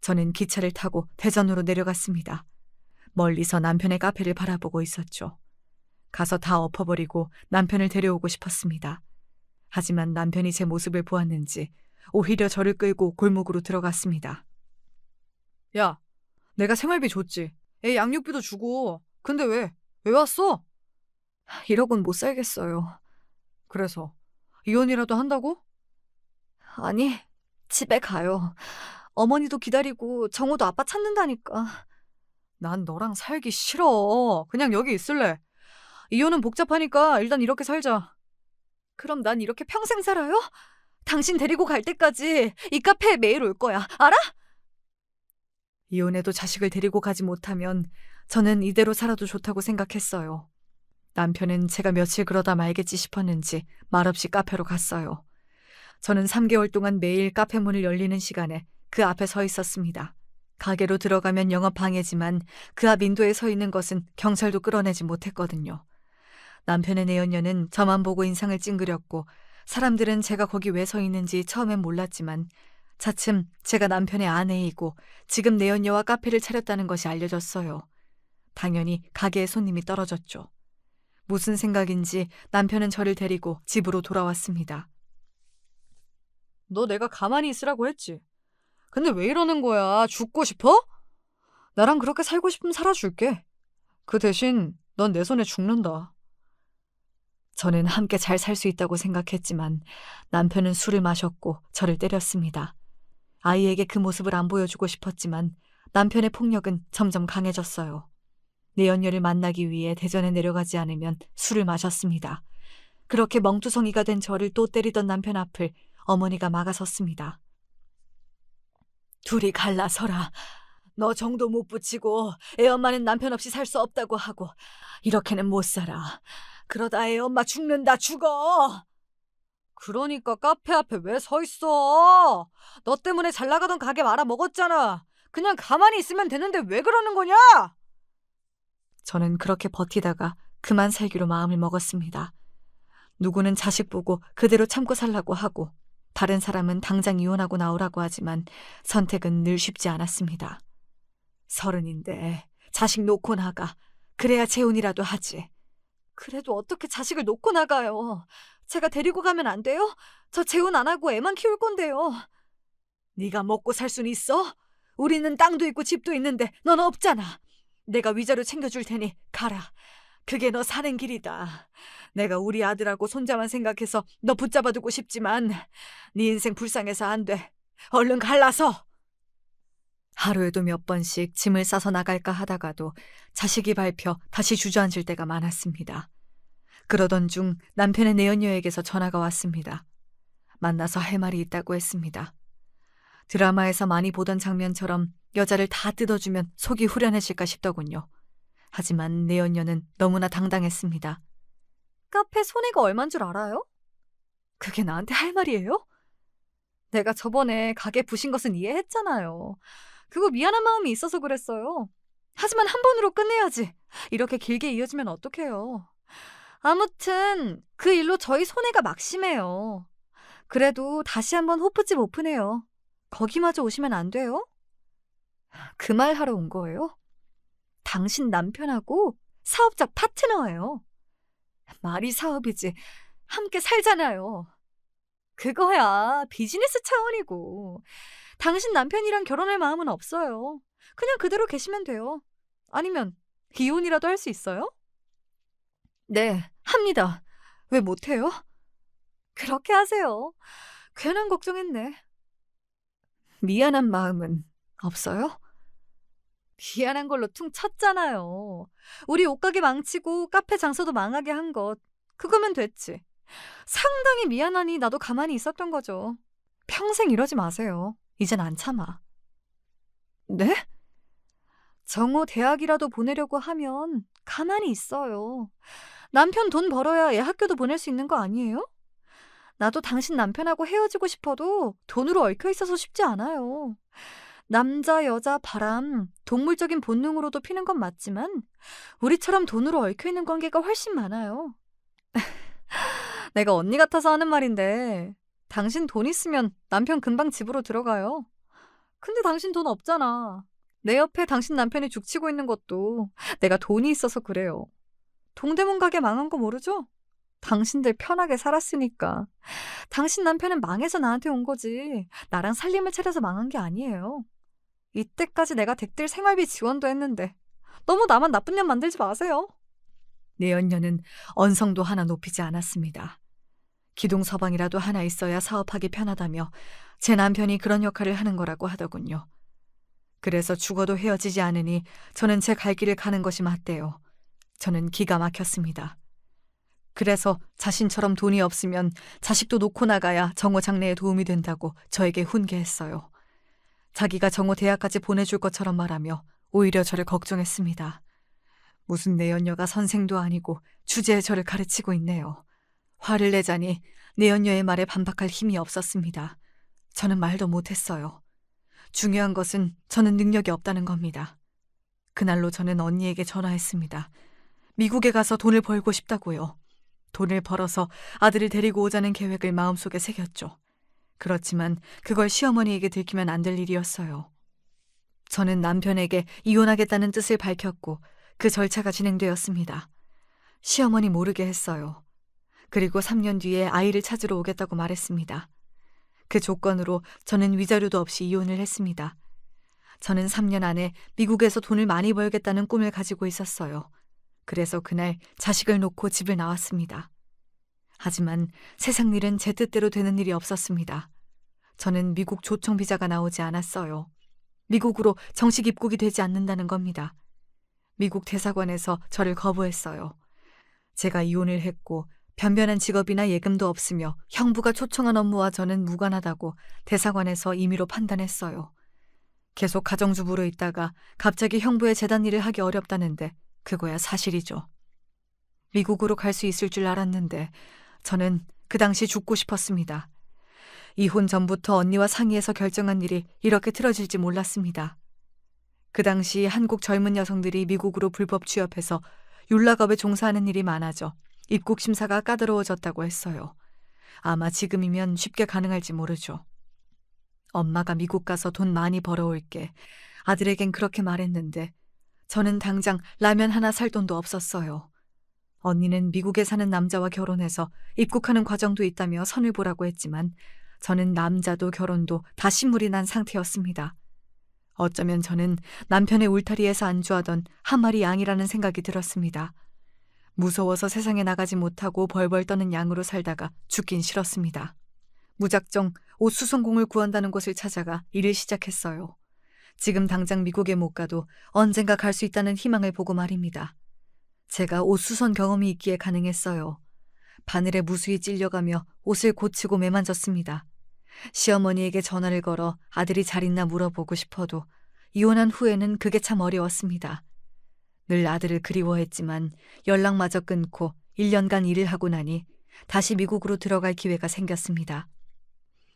저는 기차를 타고 대전으로 내려갔습니다. 멀리서 남편의 카페를 바라보고 있었죠. 가서 다 엎어버리고 남편을 데려오고 싶었습니다. 하지만 남편이 제 모습을 보았는지 오히려 저를 끌고 골목으로 들어갔습니다. 야, 내가 생활비 줬지. 애 양육비도 주고. 근데 왜? 왜 왔어? 이러곤 못 살겠어요. 그래서 이혼이라도 한다고? 아니, 집에 가요. 어머니도 기다리고 정우도 아빠 찾는다니까. 난 너랑 살기 싫어. 그냥 여기 있을래. 이혼은 복잡하니까 일단 이렇게 살자. 그럼 난 이렇게 평생 살아요? 당신 데리고 갈 때까지 이 카페에 매일 올 거야. 알아? 이혼해도 자식을 데리고 가지 못하면 저는 이대로 살아도 좋다고 생각했어요. 남편은 제가 며칠 그러다 말겠지 싶었는지 말없이 카페로 갔어요. 저는 3개월 동안 매일 카페 문을 열리는 시간에 그 앞에 서 있었습니다. 가게로 들어가면 영업 방해지만 그 앞 인도에 서 있는 것은 경찰도 끌어내지 못했거든요. 남편의 내연녀는 저만 보고 인상을 찡그렸고 사람들은 제가 거기 왜 서 있는지 처음엔 몰랐지만 차츰 제가 남편의 아내이고 지금 내연녀와 카페를 차렸다는 것이 알려졌어요. 당연히 가게에 손님이 떨어졌죠. 무슨 생각인지 남편은 저를 데리고 집으로 돌아왔습니다. 너 내가 가만히 있으라고 했지. 근데 왜 이러는 거야? 죽고 싶어? 나랑 그렇게 살고 싶으면 살아줄게. 그 대신 넌 내 손에 죽는다. 저는 함께 잘 살 수 있다고 생각했지만 남편은 술을 마셨고 저를 때렸습니다. 아이에게 그 모습을 안 보여주고 싶었지만 남편의 폭력은 점점 강해졌어요. 내연녀를 만나기 위해 대전에 내려가지 않으면 술을 마셨습니다. 그렇게 멍투성이가 된 저를 또 때리던 남편 앞을 어머니가 막아섰습니다. 둘이 갈라서라. 너 정도 못 붙이고 애 엄마는 남편 없이 살 수 없다고 하고 이렇게는 못 살아. 그러다 애 엄마 죽는다. 죽어. 그러니까 카페 앞에 왜 서 있어? 너 때문에 잘 나가던 가게 말아먹었잖아. 그냥 가만히 있으면 되는데 왜 그러는 거냐? 저는 그렇게 버티다가 그만 살기로 마음을 먹었습니다. 누구는 자식 보고 그대로 참고 살라고 하고 다른 사람은 당장 이혼하고 나오라고 하지만 선택은 늘 쉽지 않았습니다. 30인데 자식 놓고 나가. 그래야 재혼이라도 하지. 그래도 어떻게 자식을 놓고 나가요? 제가 데리고 가면 안 돼요? 저 재혼 안 하고 애만 키울 건데요. 네가 먹고 살 순 있어? 우리는 땅도 있고 집도 있는데 넌 없잖아. 내가 위자료 챙겨줄 테니 가라. 그게 너 사는 길이다. 내가 우리 아들하고 손자만 생각해서 너 붙잡아두고 싶지만 네 인생 불쌍해서 안 돼. 얼른 갈라서. 하루에도 몇 번씩 짐을 싸서 나갈까 하다가도 자식이 밟혀 다시 주저앉을 때가 많았습니다. 그러던 중 남편의 내연녀에게서 전화가 왔습니다. 만나서 할 말이 있다고 했습니다. 드라마에서 많이 보던 장면처럼 여자를 다 뜯어주면 속이 후련해질까 싶더군요. 하지만 내연녀는 너무나 당당했습니다. 카페 손해가 얼만 줄 알아요? 그게 나한테 할 말이에요? 내가 저번에 가게 부신 것은 이해했잖아요. 그거 미안한 마음이 있어서 그랬어요. 하지만 한 번으로 끝내야지. 이렇게 길게 이어지면 어떡해요. 아무튼 그 일로 저희 손해가 막심해요. 그래도 다시 한번 호프집 오픈해요. 거기마저 오시면 안 돼요? 그 말 하러 온 거예요? 당신 남편하고 사업자 파트너예요. 말이 사업이지. 함께 살잖아요. 그거야 비즈니스 차원이고. 당신 남편이랑 결혼할 마음은 없어요. 그냥 그대로 계시면 돼요. 아니면 이혼이라도 할 수 있어요? 네, 합니다. 왜 못해요? 그렇게 하세요. 괜한 걱정했네. 미안한 마음은 없어요? 미안한 걸로 퉁 쳤잖아요. 우리 옷가게 망치고 카페 장사도 망하게 한 것. 그거면 됐지. 상당히 미안하니 나도 가만히 있었던 거죠. 평생 이러지 마세요. 이젠 안 참아. 네? 정호 대학이라도 보내려고 하면 가만히 있어요. 남편 돈 벌어야 애 학교도 보낼 수 있는 거 아니에요? 나도 당신 남편하고 헤어지고 싶어도 돈으로 얽혀 있어서 쉽지 않아요. 남자, 여자, 바람, 동물적인 본능으로도 피는 건 맞지만 우리처럼 돈으로 얽혀 있는 관계가 훨씬 많아요. 내가 언니 같아서 하는 말인데 당신 돈 있으면 남편 금방 집으로 들어가요. 근데 당신 돈 없잖아. 내 옆에 당신 남편이 죽치고 있는 것도 내가 돈이 있어서 그래요. 동대문 가게 망한 거 모르죠? 당신들 편하게 살았으니까. 당신 남편은 망해서 나한테 온 거지. 나랑 살림을 차려서 망한 게 아니에요. 이때까지 내가 댁들 생활비 지원도 했는데 너무 나만 나쁜 년 만들지 마세요. 내연녀는 언성도 하나 높이지 않았습니다. 기둥서방이라도 하나 있어야 사업하기 편하다며 제 남편이 그런 역할을 하는 거라고 하더군요. 그래서 죽어도 헤어지지 않으니 저는 제 갈 길을 가는 것이 맞대요. 저는 기가 막혔습니다. 그래서 자신처럼 돈이 없으면 자식도 놓고 나가야 정호 장래에 도움이 된다고 저에게 훈계했어요. 자기가 정호 대학까지 보내줄 것처럼 말하며 오히려 저를 걱정했습니다. 무슨 내연녀가 선생도 아니고 주제에 저를 가르치고 있네요. 화를 내자니 내연녀의 말에 반박할 힘이 없었습니다. 저는 말도 못했어요. 중요한 것은 저는 능력이 없다는 겁니다. 그날로 저는 언니에게 전화했습니다. 미국에 가서 돈을 벌고 싶다고요. 돈을 벌어서 아들을 데리고 오자는 계획을 마음속에 새겼죠. 그렇지만 그걸 시어머니에게 들키면 안 될 일이었어요. 저는 남편에게 이혼하겠다는 뜻을 밝혔고 그 절차가 진행되었습니다. 시어머니 모르게 했어요. 그리고 3년 뒤에 아이를 찾으러 오겠다고 말했습니다. 그 조건으로 저는 위자료도 없이 이혼을 했습니다. 저는 3년 안에 미국에서 돈을 많이 벌겠다는 꿈을 가지고 있었어요. 그래서 그날 자식을 놓고 집을 나왔습니다. 하지만 세상 일은 제 뜻대로 되는 일이 없었습니다. 저는 미국 초청 비자가 나오지 않았어요. 미국으로 정식 입국이 되지 않는다는 겁니다. 미국 대사관에서 저를 거부했어요. 제가 이혼을 했고 변변한 직업이나 예금도 없으며 형부가 초청한 업무와 저는 무관하다고 대사관에서 임의로 판단했어요. 계속 가정주부로 있다가 갑자기 형부의 재단 일을 하기 어렵다는데 그거야 사실이죠. 미국으로 갈 수 있을 줄 알았는데 저는 그 당시 죽고 싶었습니다. 이혼 전부터 언니와 상의해서 결정한 일이 이렇게 틀어질지 몰랐습니다. 그 당시 한국 젊은 여성들이 미국으로 불법 취업해서 율락업에 종사하는 일이 많아져 입국 심사가 까다로워졌다고 했어요. 아마 지금이면 쉽게 가능할지 모르죠. 엄마가 미국 가서 돈 많이 벌어올게. 아들에겐 그렇게 말했는데 저는 당장 라면 하나 살 돈도 없었어요. 언니는 미국에 사는 남자와 결혼해서 입국하는 과정도 있다며 선을 보라고 했지만 저는 남자도 결혼도 다 신물이 난 상태였습니다. 어쩌면 저는 남편의 울타리에서 안주하던 한 마리 양이라는 생각이 들었습니다. 무서워서 세상에 나가지 못하고 벌벌 떠는 양으로 살다가 죽긴 싫었습니다. 무작정 옷수선공을 구한다는 곳을 찾아가 일을 시작했어요. 지금 당장 미국에 못 가도 언젠가 갈 수 있다는 희망을 보고 말입니다. 제가 옷수선 경험이 있기에 가능했어요. 바늘에 무수히 찔려가며 옷을 고치고 매만졌습니다. 시어머니에게 전화를 걸어 아들이 잘 있나 물어보고 싶어도 이혼한 후에는 그게 참 어려웠습니다. 늘 아들을 그리워했지만 연락마저 끊고 1년간 일을 하고 나니 다시 미국으로 들어갈 기회가 생겼습니다.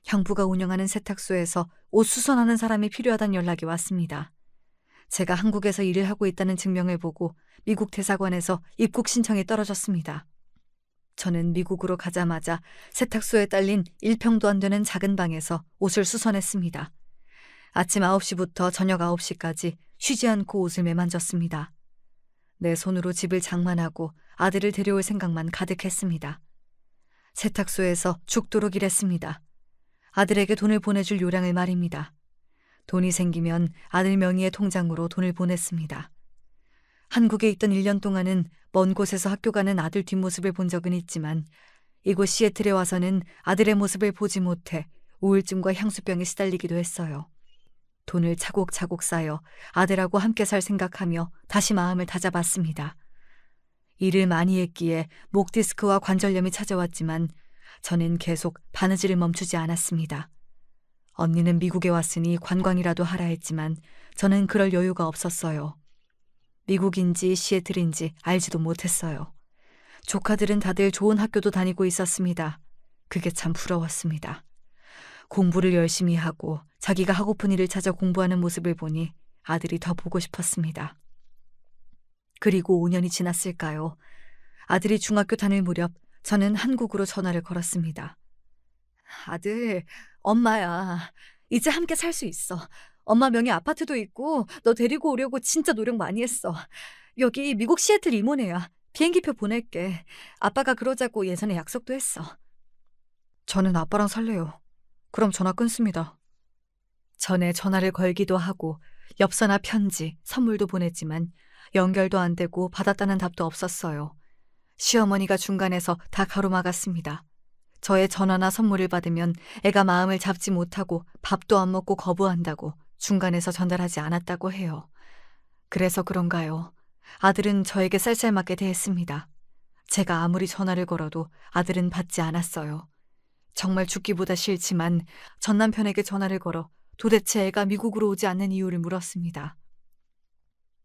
형부가 운영하는 세탁소에서 옷 수선하는 사람이 필요하다는 연락이 왔습니다. 제가 한국에서 일을 하고 있다는 증명을 보고 미국 대사관에서 입국 신청이 떨어졌습니다. 저는 미국으로 가자마자 세탁소에 딸린 1평도 안 되는 작은 방에서 옷을 수선했습니다. 아침 9시부터 저녁 9시까지 쉬지 않고 옷을 매만졌습니다. 내 손으로 집을 장만하고 아들을 데려올 생각만 가득했습니다. 세탁소에서 죽도록 일했습니다. 아들에게 돈을 보내줄 요량을 말입니다. 돈이 생기면 아들 명의의 통장으로 돈을 보냈습니다. 한국에 있던 1년 동안은 먼 곳에서 학교 가는 아들 뒷모습을 본 적은 있지만 이곳 시애틀에 와서는 아들의 모습을 보지 못해 우울증과 향수병에 시달리기도 했어요. 돈을 차곡차곡 쌓여 아들하고 함께 살 생각하며 다시 마음을 다잡았습니다. 일을 많이 했기에 목 디스크와 관절염이 찾아왔지만 저는 계속 바느질을 멈추지 않았습니다. 언니는 미국에 왔으니 관광이라도 하라 했지만 저는 그럴 여유가 없었어요. 미국인지 시애틀인지 알지도 못했어요. 조카들은 다들 좋은 학교도 다니고 있었습니다. 그게 참 부러웠습니다. 공부를 열심히 하고 자기가 하고픈 일을 찾아 공부하는 모습을 보니 아들이 더 보고 싶었습니다. 그리고 5년이 지났을까요? 아들이 중학교 다닐 무렵 저는 한국으로 전화를 걸었습니다. 아들, 엄마야. 이제 함께 살 수 있어. 엄마 명의 아파트도 있고 너 데리고 오려고 진짜 노력 많이 했어. 여기 미국 시애틀 이모네야. 비행기표 보낼게. 아빠가 그러자고 예전에 약속도 했어. 저는 아빠랑 살래요. 그럼 전화 끊습니다. 전에 전화를 걸기도 하고 엽서나 편지, 선물도 보냈지만 연결도 안 되고 받았다는 답도 없었어요. 시어머니가 중간에서 다 가로막았습니다. 저의 전화나 선물을 받으면 애가 마음을 잡지 못하고 밥도 안 먹고 거부한다고 중간에서 전달하지 않았다고 해요. 그래서 그런가요? 아들은 저에게 쌀쌀맞게 대했습니다. 제가 아무리 전화를 걸어도 아들은 받지 않았어요. 정말 죽기보다 싫지만 전 남편에게 전화를 걸어 도대체 애가 미국으로 오지 않는 이유를 물었습니다.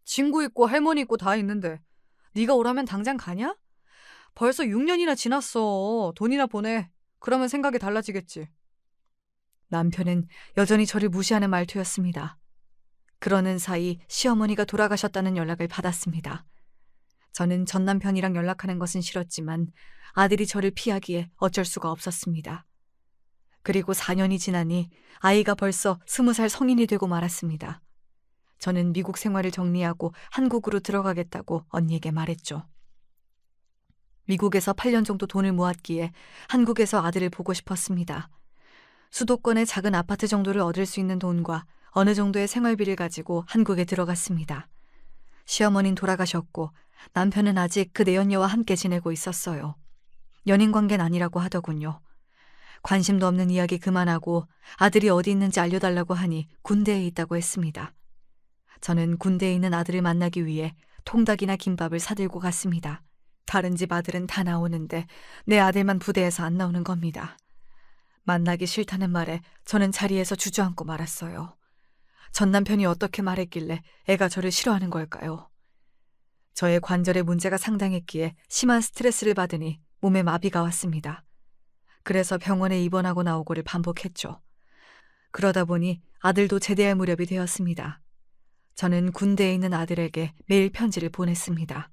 친구 있고 할머니 있고 다 있는데 네가 오라면 당장 가냐? 벌써 6년이나 지났어. 돈이나 보내. 그러면 생각이 달라지겠지. 남편은 여전히 저를 무시하는 말투였습니다. 그러는 사이 시어머니가 돌아가셨다는 연락을 받았습니다. 저는 전 남편이랑 연락하는 것은 싫었지만 아들이 저를 피하기에 어쩔 수가 없었습니다. 그리고 4년이 지나니 아이가 벌써 20살 성인이 되고 말았습니다. 저는 미국 생활을 정리하고 한국으로 들어가겠다고 언니에게 말했죠. 미국에서 8년 정도 돈을 모았기에 한국에서 아들을 보고 싶었습니다. 수도권의 작은 아파트 정도를 얻을 수 있는 돈과 어느 정도의 생활비를 가지고 한국에 들어갔습니다. 시어머니는 돌아가셨고 남편은 아직 그 내연녀와 함께 지내고 있었어요. 연인 관계는 아니라고 하더군요. 관심도 없는 이야기 그만하고 아들이 어디 있는지 알려달라고 하니 군대에 있다고 했습니다. 저는 군대에 있는 아들을 만나기 위해 통닭이나 김밥을 사들고 갔습니다. 다른 집 아들은 다 나오는데 내 아들만 부대에서 안 나오는 겁니다. 만나기 싫다는 말에 저는 자리에서 주저앉고 말았어요. 전 남편이 어떻게 말했길래 애가 저를 싫어하는 걸까요? 저의 관절에 문제가 상당했기에 심한 스트레스를 받으니 몸에 마비가 왔습니다. 그래서 병원에 입원하고 나오고를 반복했죠. 그러다 보니 아들도 제대할 무렵이 되었습니다. 저는 군대에 있는 아들에게 매일 편지를 보냈습니다.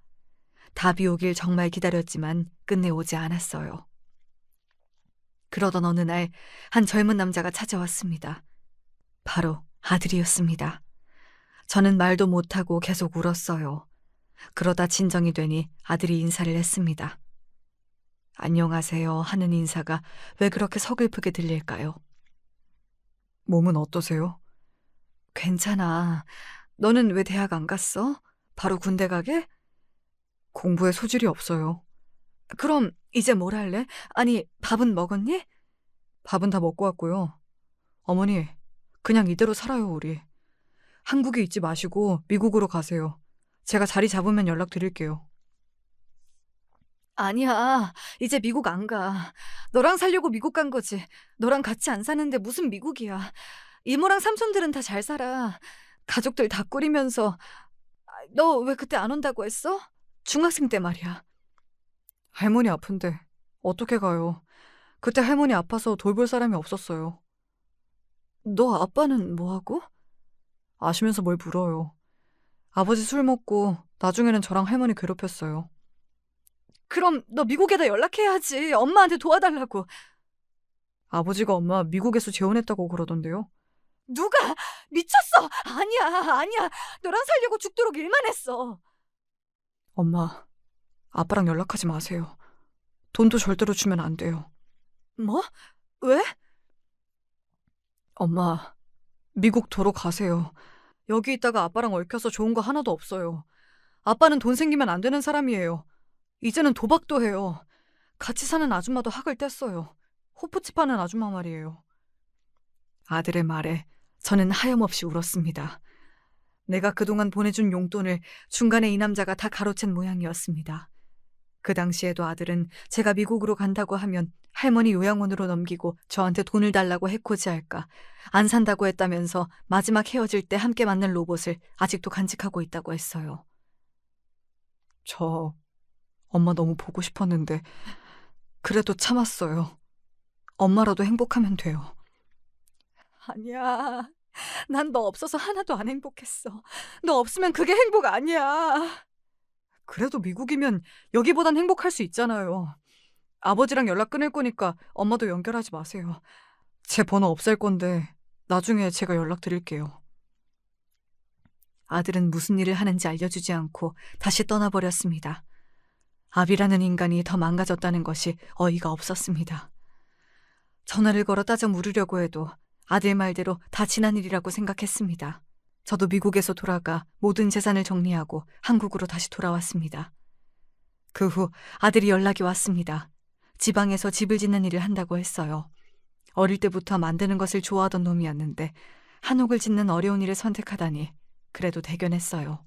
답이 오길 정말 기다렸지만 끝내 오지 않았어요. 그러던 어느 날 한 젊은 남자가 찾아왔습니다. 바로 아들이었습니다. 저는 말도 못하고 계속 울었어요. 그러다 진정이 되니 아들이 인사를 했습니다. 안녕하세요 하는 인사가 왜 그렇게 서글프게 들릴까요? 몸은 어떠세요? 괜찮아. 너는 왜 대학 안 갔어? 바로 군대 가게? 공부에 소질이 없어요. 그럼 이제 뭘 할래? 아니, 밥은 먹었니? 밥은 다 먹고 왔고요. 어머니, 그냥 이대로 살아요, 우리. 한국에 있지 마시고 미국으로 가세요. 제가 자리 잡으면 연락드릴게요. 아니야, 이제 미국 안 가. 너랑 살려고 미국 간 거지. 너랑 같이 안 사는데 무슨 미국이야. 이모랑 삼촌들은 다 잘 살아. 가족들 다 꾸리면서. 너 왜 그때 안 온다고 했어? 중학생 때 말이야. 할머니 아픈데 어떻게 가요? 그때 할머니 아파서 돌볼 사람이 없었어요. 너 아빠는 뭐하고? 아시면서 뭘 물어요. 아버지 술 먹고 나중에는 저랑 할머니 괴롭혔어요. 그럼 너 미국에다 연락해야지. 엄마한테 도와달라고. 아버지가 엄마 미국에서 재혼했다고 그러던데요. 누가? 미쳤어! 아니야. 너랑 살려고 죽도록 일만 했어. 엄마, 아빠랑 연락하지 마세요. 돈도 절대로 주면 안 돼요. 뭐? 왜? 엄마, 미국 도로 가세요. 여기 있다가 아빠랑 얽혀서 좋은 거 하나도 없어요. 아빠는 돈 생기면 안 되는 사람이에요. 이제는 도박도 해요. 같이 사는 아줌마도 학을 뗐어요. 호프집 하는 아줌마 말이에요. 아들의 말에 저는 하염없이 울었습니다. 내가 그동안 보내준 용돈을 중간에 이 남자가 다 가로챈 모양이었습니다. 그 당시에도 아들은 제가 미국으로 간다고 하면 할머니 요양원으로 넘기고 저한테 돈을 달라고 해코지할까, 안 산다고 했다면서 마지막 헤어질 때 함께 만난 로봇을 아직도 간직하고 있다고 했어요. 저 엄마 너무 보고 싶었는데 그래도 참았어요. 엄마라도 행복하면 돼요. 아니야. 난 너 없어서 하나도 안 행복했어. 너 없으면 그게 행복 아니야. 그래도 미국이면 여기보단 행복할 수 있잖아요. 아버지랑 연락 끊을 거니까 엄마도 연결하지 마세요. 제 번호 없앨 건데 나중에 제가 연락드릴게요. 아들은 무슨 일을 하는지 알려주지 않고 다시 떠나버렸습니다. 아비라는 인간이 더 망가졌다는 것이 어이가 없었습니다. 전화를 걸어 따져 물으려고 해도 아들 말대로 다 지난 일이라고 생각했습니다. 저도 미국에서 돌아가 모든 재산을 정리하고 한국으로 다시 돌아왔습니다. 그 후 아들이 연락이 왔습니다. 지방에서 집을 짓는 일을 한다고 했어요. 어릴 때부터 만드는 것을 좋아하던 놈이었는데 한옥을 짓는 어려운 일을 선택하다니 그래도 대견했어요.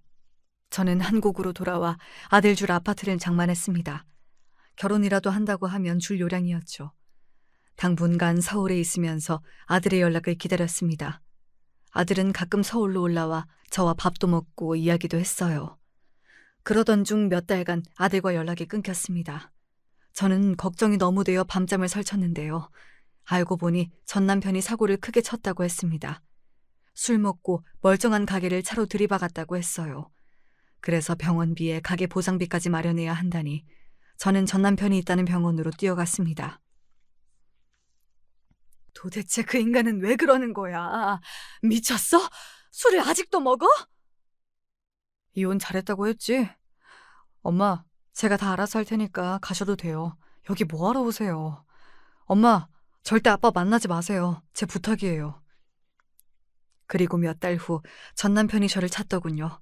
저는 한국으로 돌아와 아들 줄 아파트를 장만했습니다. 결혼이라도 한다고 하면 줄 요량이었죠. 당분간 서울에 있으면서 아들의 연락을 기다렸습니다. 아들은 가끔 서울로 올라와 저와 밥도 먹고 이야기도 했어요. 그러던 중 몇 달간 아들과 연락이 끊겼습니다. 저는 걱정이 너무 되어 밤잠을 설쳤는데요. 알고 보니 전 남편이 사고를 크게 쳤다고 했습니다. 술 먹고 멀쩡한 가게를 차로 들이박았다고 했어요. 그래서 병원비에 가게 보상비까지 마련해야 한다니 저는 전 남편이 있다는 병원으로 뛰어갔습니다. 도대체 그 인간은 왜 그러는 거야? 미쳤어? 술을 아직도 먹어? 이혼 잘했다고 했지? 엄마, 제가 다 알아서 할 테니까 가셔도 돼요. 여기 뭐하러 오세요? 엄마, 절대 아빠 만나지 마세요. 제 부탁이에요. 그리고 몇 달 후 전 남편이 저를 찾더군요.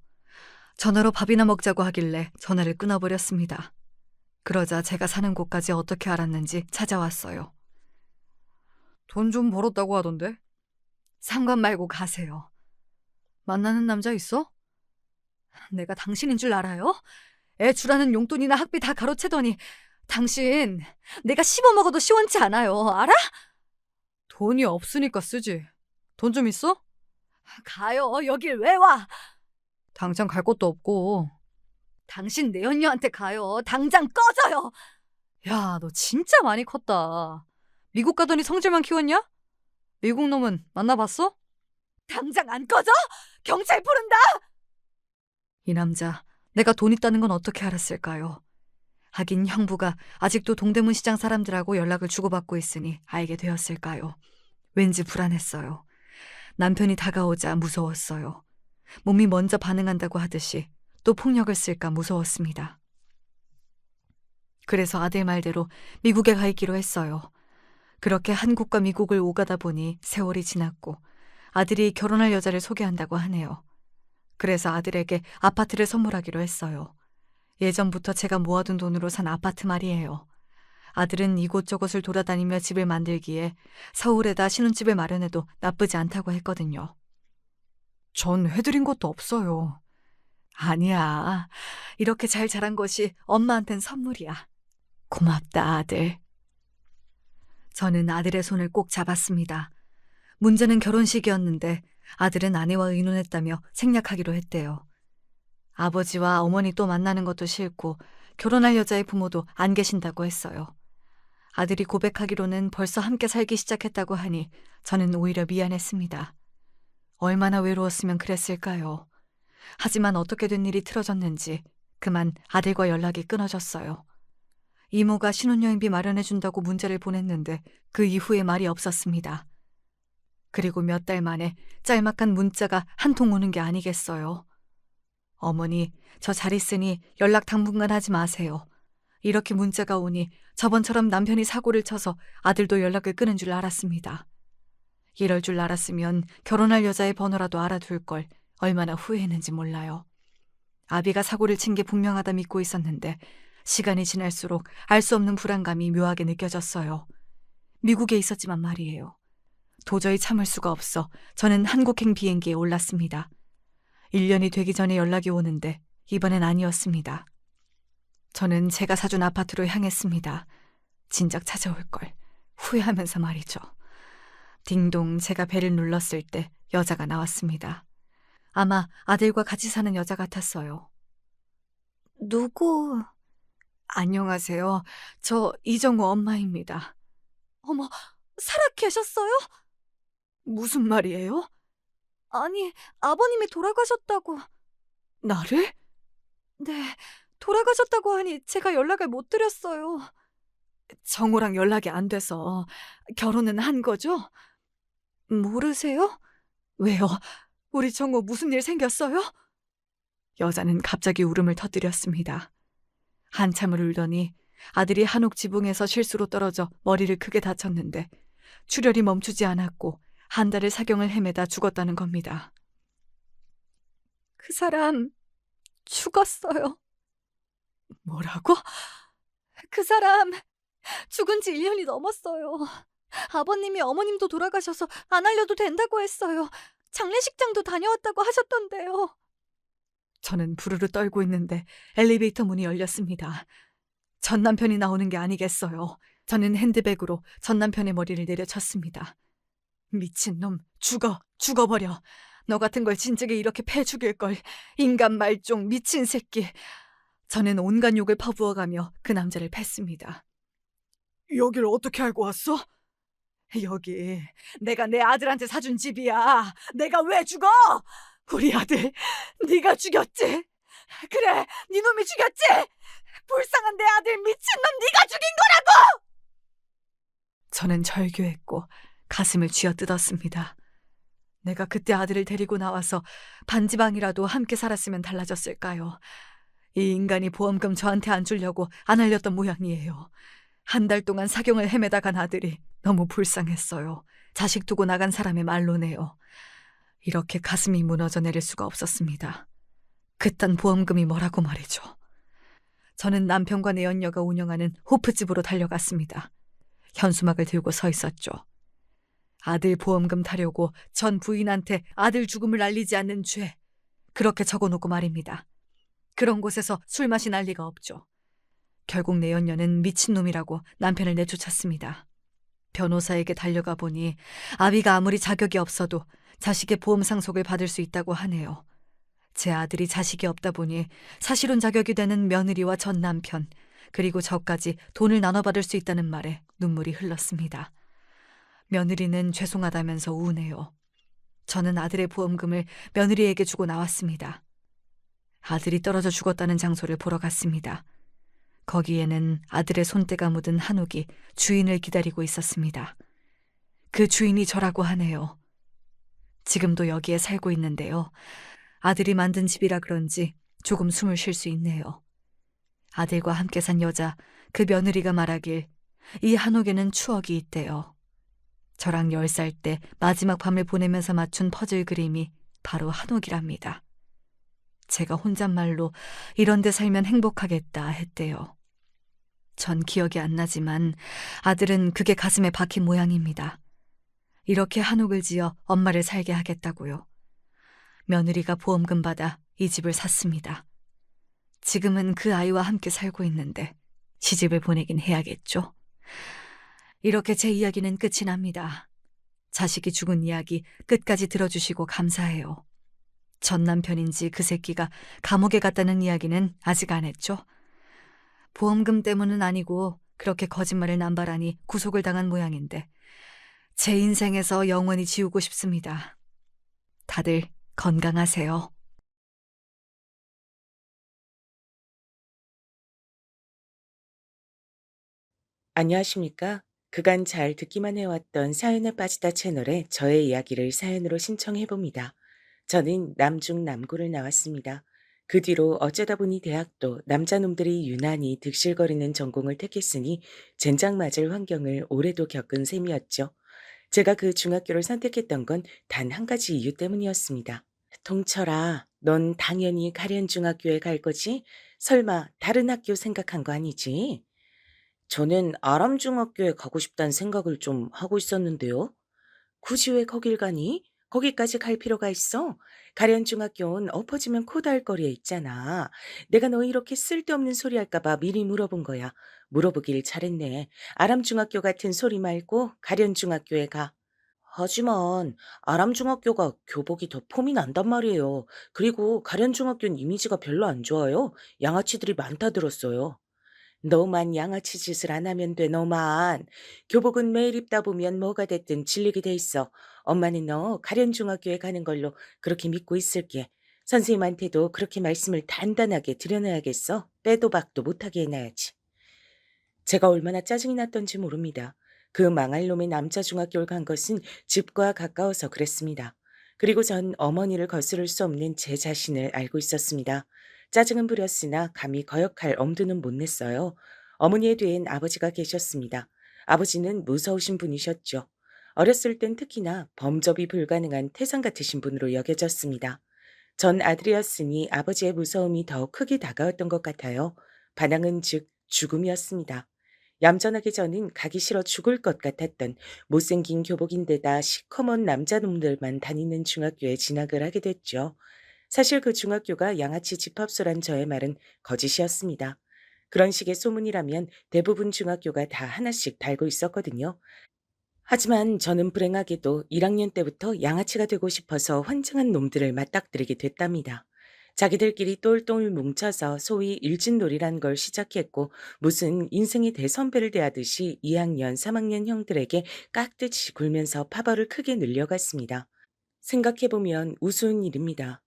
전화로 밥이나 먹자고 하길래 전화를 끊어버렸습니다. 그러자 제가 사는 곳까지 어떻게 알았는지 찾아왔어요. 돈 좀 벌었다고 하던데? 상관 말고 가세요. 만나는 남자 있어? 내가 당신인 줄 알아요? 애 주라는 용돈이나 학비 다 가로채더니 당신 내가 씹어먹어도 시원치 않아요. 알아? 돈이 없으니까 쓰지. 돈 좀 있어? 가요. 여길 왜 와? 당장 갈 곳도 없고. 당신 내연녀한테 가요. 당장 꺼져요. 야, 너 진짜 많이 컸다. 미국 가더니 성질만 키웠냐? 미국 놈은 만나봤어? 당장 안 꺼져? 경찰 부른다! 이 남자, 내가 돈 있다는 건 어떻게 알았을까요? 하긴 형부가 아직도 동대문 시장 사람들하고 연락을 주고받고 있으니 알게 되었을까요? 왠지 불안했어요. 남편이 다가오자 무서웠어요. 몸이 먼저 반응한다고 하듯이 또 폭력을 쓸까 무서웠습니다. 그래서 아들 말대로 미국에 가 있기로 했어요. 그렇게 한국과 미국을 오가다 보니 세월이 지났고 아들이 결혼할 여자를 소개한다고 하네요. 그래서 아들에게 아파트를 선물하기로 했어요. 예전부터 제가 모아둔 돈으로 산 아파트 말이에요. 아들은 이곳저곳을 돌아다니며 집을 만들기에 서울에다 신혼집을 마련해도 나쁘지 않다고 했거든요. 전 해드린 것도 없어요. 아니야. 이렇게 잘 자란 것이 엄마한텐 선물이야. 고맙다, 아들. 저는 아들의 손을 꼭 잡았습니다. 문제는 결혼식이었는데 아들은 아내와 의논했다며 생략하기로 했대요. 아버지와 어머니 또 만나는 것도 싫고 결혼할 여자의 부모도 안 계신다고 했어요. 아들이 고백하기로는 벌써 함께 살기 시작했다고 하니 저는 오히려 미안했습니다. 얼마나 외로웠으면 그랬을까요? 하지만 어떻게 된 일이 틀어졌는지 그만 아들과 연락이 끊어졌어요. 이모가 신혼여행비 마련해준다고 문자를 보냈는데 그 이후에 말이 없었습니다. 그리고 몇 달 만에 짤막한 문자가 한 통 오는 게 아니겠어요. 어머니, 저 잘 있으니 연락 당분간 하지 마세요. 이렇게 문자가 오니 저번처럼 남편이 사고를 쳐서 아들도 연락을 끊은 줄 알았습니다. 이럴 줄 알았으면 결혼할 여자의 번호라도 알아둘 걸 얼마나 후회했는지 몰라요. 아비가 사고를 친 게 분명하다 믿고 있었는데 시간이 지날수록 알 수 없는 불안감이 묘하게 느껴졌어요. 미국에 있었지만 말이에요. 도저히 참을 수가 없어 저는 한국행 비행기에 올랐습니다. 1년이 되기 전에 연락이 오는데 이번엔 아니었습니다. 저는 제가 사준 아파트로 향했습니다. 진작 찾아올 걸 후회하면서 말이죠. 딩동 제가 벨을 눌렀을 때 여자가 나왔습니다. 아마 아들과 같이 사는 여자 같았어요. 누구? 안녕하세요. 저 이정우 엄마입니다. 어머, 살아 계셨어요? 무슨 말이에요? 아니, 아버님이 돌아가셨다고. 나를? 네, 돌아가셨다고 하니 제가 연락을 못 드렸어요. 정우랑 연락이 안 돼서 결혼은 한 거죠? 모르세요? 왜요? 우리 정우 무슨 일 생겼어요? 여자는 갑자기 울음을 터뜨렸습니다. 한참을 울더니 아들이 한옥 지붕에서 실수로 떨어져 머리를 크게 다쳤는데 출혈이 멈추지 않았고 한 달을 사경을 헤매다 죽었다는 겁니다. 그 사람 죽었어요. 뭐라고? 그 사람 죽은 지 1년이 넘었어요. 아버님이 어머님도 돌아가셔서 안 알려도 된다고 했어요. 장례식장도 다녀왔다고 하셨던데요. 저는 부르르 떨고 있는데 엘리베이터 문이 열렸습니다. 전 남편이 나오는 게 아니겠어요. 저는 핸드백으로 전 남편의 머리를 내려쳤습니다. 미친놈, 죽어버려. 너 같은 걸 진즉에 이렇게 패 죽일걸. 인간 말종, 미친 새끼. 저는 온갖 욕을 퍼부어가며 그 남자를 팼습니다. 여길 어떻게 알고 왔어? 여기 내가 내 아들한테 사준 집이야. 내가 왜 죽어? 우리 아들 네가 죽였지? 그래, 네 놈이 죽였지? 불쌍한 내 아들 미친놈 네가 죽인 거라고! 저는 절규했고 가슴을 쥐어뜯었습니다. 내가 그때 아들을 데리고 나와서 반지방이라도 함께 살았으면 달라졌을까요? 이 인간이 보험금 저한테 안 주려고 안 알렸던 모양이에요. 한 달 동안 사경을 헤매다 간 아들이 너무 불쌍했어요. 자식 두고 나간 사람의 말로네요. 이렇게 가슴이 무너져 내릴 수가 없었습니다. 그딴 보험금이 뭐라고 말이죠. 저는 남편과 내연녀가 운영하는 호프집으로 달려갔습니다. 현수막을 들고 서 있었죠. 아들 보험금 타려고 전 부인한테 아들 죽음을 알리지 않는 죄. 그렇게 적어놓고 말입니다. 그런 곳에서 술 마시 날 리가 없죠. 결국 내연녀는 미친놈이라고 남편을 내쫓았습니다. 변호사에게 달려가 보니 아비가 아무리 자격이 없어도 자식의 보험 상속을 받을 수 있다고 하네요. 제 아들이 자식이 없다 보니 사실혼 자격이 되는 며느리와 전 남편, 그리고 저까지 돈을 나눠받을 수 있다는 말에 눈물이 흘렀습니다. 며느리는 죄송하다면서 우네요. 저는 아들의 보험금을 며느리에게 주고 나왔습니다. 아들이 떨어져 죽었다는 장소를 보러 갔습니다. 거기에는 아들의 손때가 묻은 한옥이 주인을 기다리고 있었습니다. 그 주인이 저라고 하네요. 지금도 여기에 살고 있는데요. 아들이 만든 집이라 그런지 조금 숨을 쉴 수 있네요. 아들과 함께 산 여자, 그 며느리가 말하길 이 한옥에는 추억이 있대요. 저랑 10살 때 마지막 밤을 보내면서 맞춘 퍼즐 그림이 바로 한옥이랍니다. 제가 혼잣말로 이런 데 살면 행복하겠다 했대요. 전 기억이 안 나지만 아들은 그게 가슴에 박힌 모양입니다. 이렇게 한옥을 지어 엄마를 살게 하겠다고요. 며느리가 보험금 받아 이 집을 샀습니다. 지금은 그 아이와 함께 살고 있는데 시집을 보내긴 해야겠죠. 이렇게 제 이야기는 끝이 납니다. 자식이 죽은 이야기 끝까지 들어주시고 감사해요. 전 남편인지 그 새끼가 감옥에 갔다는 이야기는 아직 안 했죠. 보험금 때문은 아니고 그렇게 거짓말을 남발하니 구속을 당한 모양인데 제 인생에서 영원히 지우고 싶습니다. 다들 건강하세요. 안녕하십니까? 그간 잘 듣기만 해왔던 사연에 빠지다 채널에 저의 이야기를 사연으로 신청해봅니다. 저는 남중 남고를 나왔습니다. 그 뒤로 어쩌다 보니 대학도 남자놈들이 유난히 득실거리는 전공을 택했으니 젠장 맞을 환경을 오래도 겪은 셈이었죠. 제가 그 중학교를 선택했던 건 단 한 가지 이유 때문이었습니다. 동철아, 넌 당연히 가련중학교에 갈 거지? 설마 다른 학교 생각한 거 아니지? 저는 아람중학교에 가고 싶다는 생각을 좀 하고 있었는데요. 굳이 왜 거길 가니? 거기까지 갈 필요가 있어? 가련중학교는 엎어지면 코다할 거리에 있잖아. 내가 너 이렇게 쓸데없는 소리 할까봐 미리 물어본 거야. 물어보길 잘했네. 아람중학교 같은 소리 말고 가련중학교에 가. 하지만 아람중학교가 교복이 더 폼이 난단 말이에요. 그리고 가련중학교는 이미지가 별로 안 좋아요. 양아치들이 많다 들었어요. 너만 양아치 짓을 안 하면 돼, 너만. 교복은 매일 입다 보면 뭐가 됐든 질리게 돼 있어. 엄마는 너 가련중학교에 가는 걸로 그렇게 믿고 있을게. 선생님한테도 그렇게 말씀을 단단하게 드려놔야겠어. 빼도 박도 못하게 해놔야지. 제가 얼마나 짜증이 났던지 모릅니다. 그 망할 놈의 남자 중학교를 간 것은 집과 가까워서 그랬습니다. 그리고 전 어머니를 거스를 수 없는 제 자신을 알고 있었습니다. 짜증은 부렸으나 감히 거역할 엄두는 못 냈어요. 어머니의 뒤엔 아버지가 계셨습니다. 아버지는 무서우신 분이셨죠. 어렸을 땐 특히나 범접이 불가능한 태산 같으신 분으로 여겨졌습니다. 전 아들이었으니 아버지의 무서움이 더 크게 다가왔던 것 같아요. 반항은 즉 죽음이었습니다. 얌전하게 저는 가기 싫어 죽을 것 같았던 못생긴 교복인데다 시커먼 남자놈들만 다니는 중학교에 진학을 하게 됐죠. 사실 그 중학교가 양아치 집합소란 저의 말은 거짓이었습니다. 그런 식의 소문이라면 대부분 중학교가 다 하나씩 달고 있었거든요. 하지만 저는 불행하게도 1학년 때부터 양아치가 되고 싶어서 환장한 놈들을 맞닥뜨리게 됐답니다. 자기들끼리 똘똘 뭉쳐서 소위 일진놀이란 걸 시작했고 무슨 인생의 대선배를 대하듯이 2학년, 3학년 형들에게 깍듯이 굴면서 파벌을 크게 늘려갔습니다. 생각해보면 우스운 일입니다.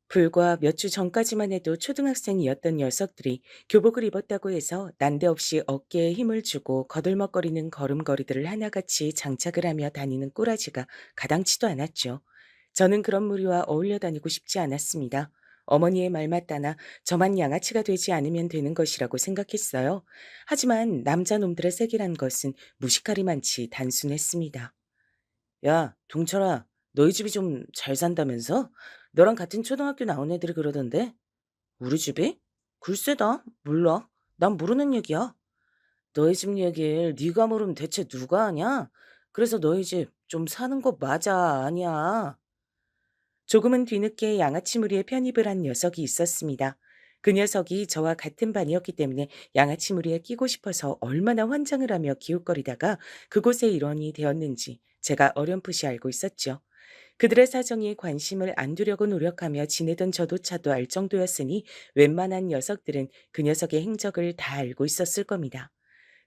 불과 몇 주 전까지만 해도 초등학생이었던 녀석들이 교복을 입었다고 해서 난데없이 어깨에 힘을 주고 거들먹거리는 걸음걸이들을 하나같이 장착을 하며 다니는 꼬라지가 가당치도 않았죠. 저는 그런 무리와 어울려 다니고 싶지 않았습니다. 어머니의 말 맞다나 저만 양아치가 되지 않으면 되는 것이라고 생각했어요. 하지만 남자놈들의 세계란 것은 무식하리만치 단순했습니다. 야, 동철아, 너희 집이 좀 잘 산다면서? 너랑 같은 초등학교 나온 애들이 그러던데? 우리 집이? 글쎄다, 몰라. 난 모르는 얘기야. 너희 집 얘기를 네가 모르면 대체 누가 아냐? 그래서 너희 집 좀 사는 거 맞아, 아니야? 조금은 뒤늦게 양아치 무리에 편입을 한 녀석이 있었습니다. 그 녀석이 저와 같은 반이었기 때문에 양아치 무리에 끼고 싶어서 얼마나 환장을 하며 기웃거리다가 그곳의 일원이 되었는지 제가 어렴풋이 알고 있었죠. 그들의 사정에 관심을 안 두려고 노력하며 지내던 저도차도 알 정도였으니 웬만한 녀석들은 그 녀석의 행적을 다 알고 있었을 겁니다.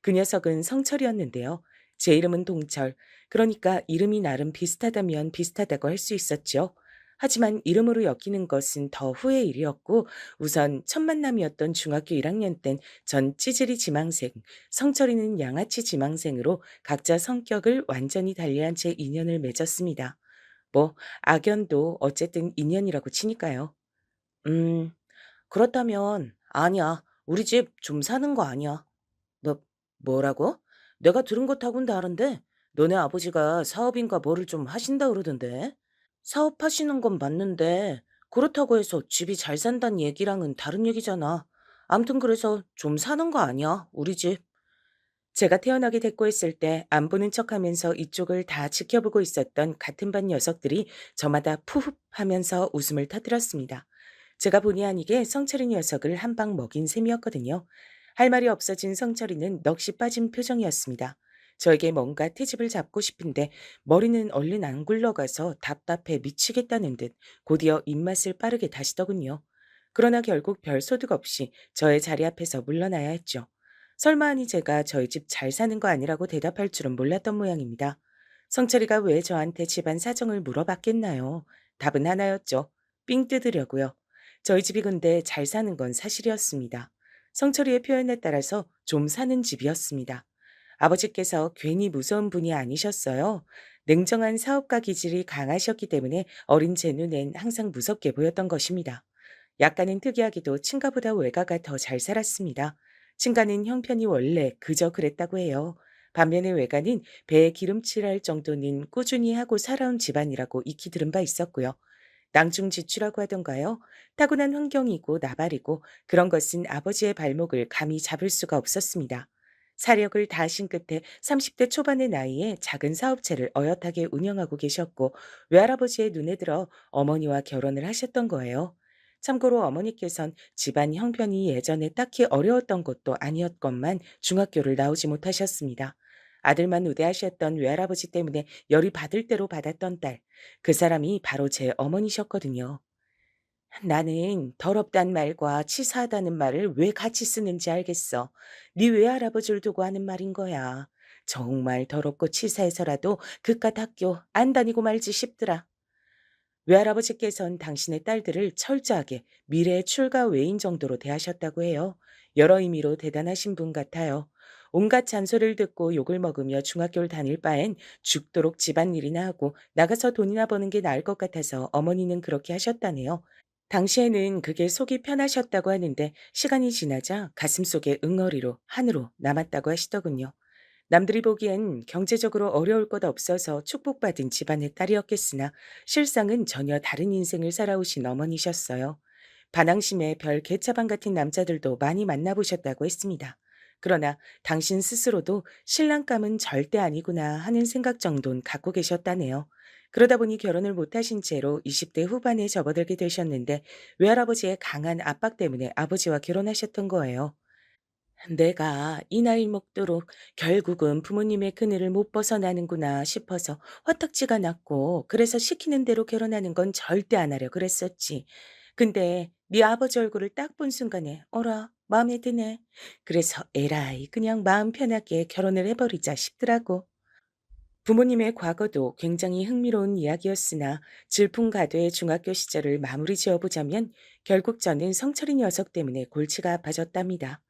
그 녀석은 성철이었는데요. 제 이름은 동철. 그러니까 이름이 나름 비슷하다면 비슷하다고 할 수 있었죠. 하지만 이름으로 엮이는 것은 더 후의 일이었고 우선 첫 만남이었던 중학교 1학년 땐 전 찌질이 지망생, 성철이는 양아치 지망생으로 각자 성격을 완전히 달리한 채 인연을 맺었습니다. 뭐 악연도 어쨌든 인연이라고 치니까요. 음, 그렇다면 아니야. 우리 집 좀 사는 거 아니야. 뭐 뭐라고? 내가 들은 것하고는 다른데 너네 아버지가 사업인가 뭐를 좀 하신다 그러던데. 사업하시는 건 맞는데 그렇다고 해서 집이 잘 산다는 얘기랑은 다른 얘기잖아. 암튼 그래서 좀 사는 거 아니야, 우리 집. 제가 태어나게 됐고 했을 때 안 보는 척하면서 이쪽을 다 지켜보고 있었던 같은 반 녀석들이 저마다 푸흡 하면서 웃음을 터뜨렸습니다. 제가 본의 아니게 성철이 녀석을 한 방 먹인 셈이었거든요. 할 말이 없어진 성철이는 넋이 빠진 표정이었습니다. 저에게 뭔가 트집을 잡고 싶은데 머리는 얼른 안 굴러가서 답답해 미치겠다는 듯 곧이어 입맛을 빠르게 다시더군요. 그러나 결국 별 소득 없이 저의 자리 앞에서 물러나야 했죠. 설마 하니 제가 저희 집 잘 사는 거 아니라고 대답할 줄은 몰랐던 모양입니다. 성철이가 왜 저한테 집안 사정을 물어봤겠나요? 답은 하나였죠. 삥 뜯으려고요. 저희 집이 근데 잘 사는 건 사실이었습니다. 성철이의 표현에 따라서 좀 사는 집이었습니다. 아버지께서 괜히 무서운 분이 아니셨어요. 냉정한 사업가 기질이 강하셨기 때문에 어린 제 눈엔 항상 무섭게 보였던 것입니다. 약간은 특이하게도 친가보다 외가가 더 잘 살았습니다. 친가는 형편이 원래 그저 그랬다고 해요. 반면에 외가는 배에 기름칠할 정도는 꾸준히 하고 살아온 집안이라고 익히 들은 바 있었고요. 낭중지추라고 하던가요? 타고난 환경이고 나발이고 그런 것은 아버지의 발목을 감히 잡을 수가 없었습니다. 사력을 다하신 끝에 30대 초반의 나이에 작은 사업체를 어엿하게 운영하고 계셨고 외할아버지의 눈에 들어 어머니와 결혼을 하셨던 거예요. 참고로 어머니께선 집안 형편이 예전에 딱히 어려웠던 것도 아니었건만 중학교를 나오지 못하셨습니다. 아들만 우대하셨던 외할아버지 때문에 열이 받을 대로 받았던 딸. 그 사람이 바로 제 어머니셨거든요. 나는 더럽단 말과 치사하다는 말을 왜 같이 쓰는지 알겠어. 네 외할아버지를 두고 하는 말인 거야. 정말 더럽고 치사해서라도 그깟 학교 안 다니고 말지 싶더라. 외할아버지께선 당신의 딸들을 철저하게 미래의 출가 외인 정도로 대하셨다고 해요. 여러 의미로 대단하신 분 같아요. 온갖 잔소리를 듣고 욕을 먹으며 중학교를 다닐 바엔 죽도록 집안일이나 하고 나가서 돈이나 버는 게 나을 것 같아서 어머니는 그렇게 하셨다네요. 당시에는 그게 속이 편하셨다고 하는데 시간이 지나자 가슴속에 응어리로 한으로 남았다고 하시더군요. 남들이 보기엔 경제적으로 어려울 것 없어서 축복받은 집안의 딸이었겠으나 실상은 전혀 다른 인생을 살아오신 어머니셨어요. 반항심에 별 개차반 같은 남자들도 많이 만나보셨다고 했습니다. 그러나 당신 스스로도 신랑감은 절대 아니구나 하는 생각 정도는 갖고 계셨다네요. 그러다 보니 결혼을 못하신 채로 20대 후반에 접어들게 되셨는데 외할아버지의 강한 압박 때문에 아버지와 결혼하셨던 거예요. 내가 이 나이 먹도록 결국은 부모님의 그늘을 못 벗어나는구나 싶어서 화딱지가 났고 그래서 시키는 대로 결혼하는 건 절대 안 하려 그랬었지. 근데 네 아버지 얼굴을 딱 본 순간에 어라 마음에 드네. 그래서 에라이 그냥 마음 편하게 결혼을 해버리자 싶더라고. 부모님의 과거도 굉장히 흥미로운 이야기였으나 질풍가도의 중학교 시절을 마무리 지어보자면 결국 저는 성철이 녀석 때문에 골치가 아파졌답니다.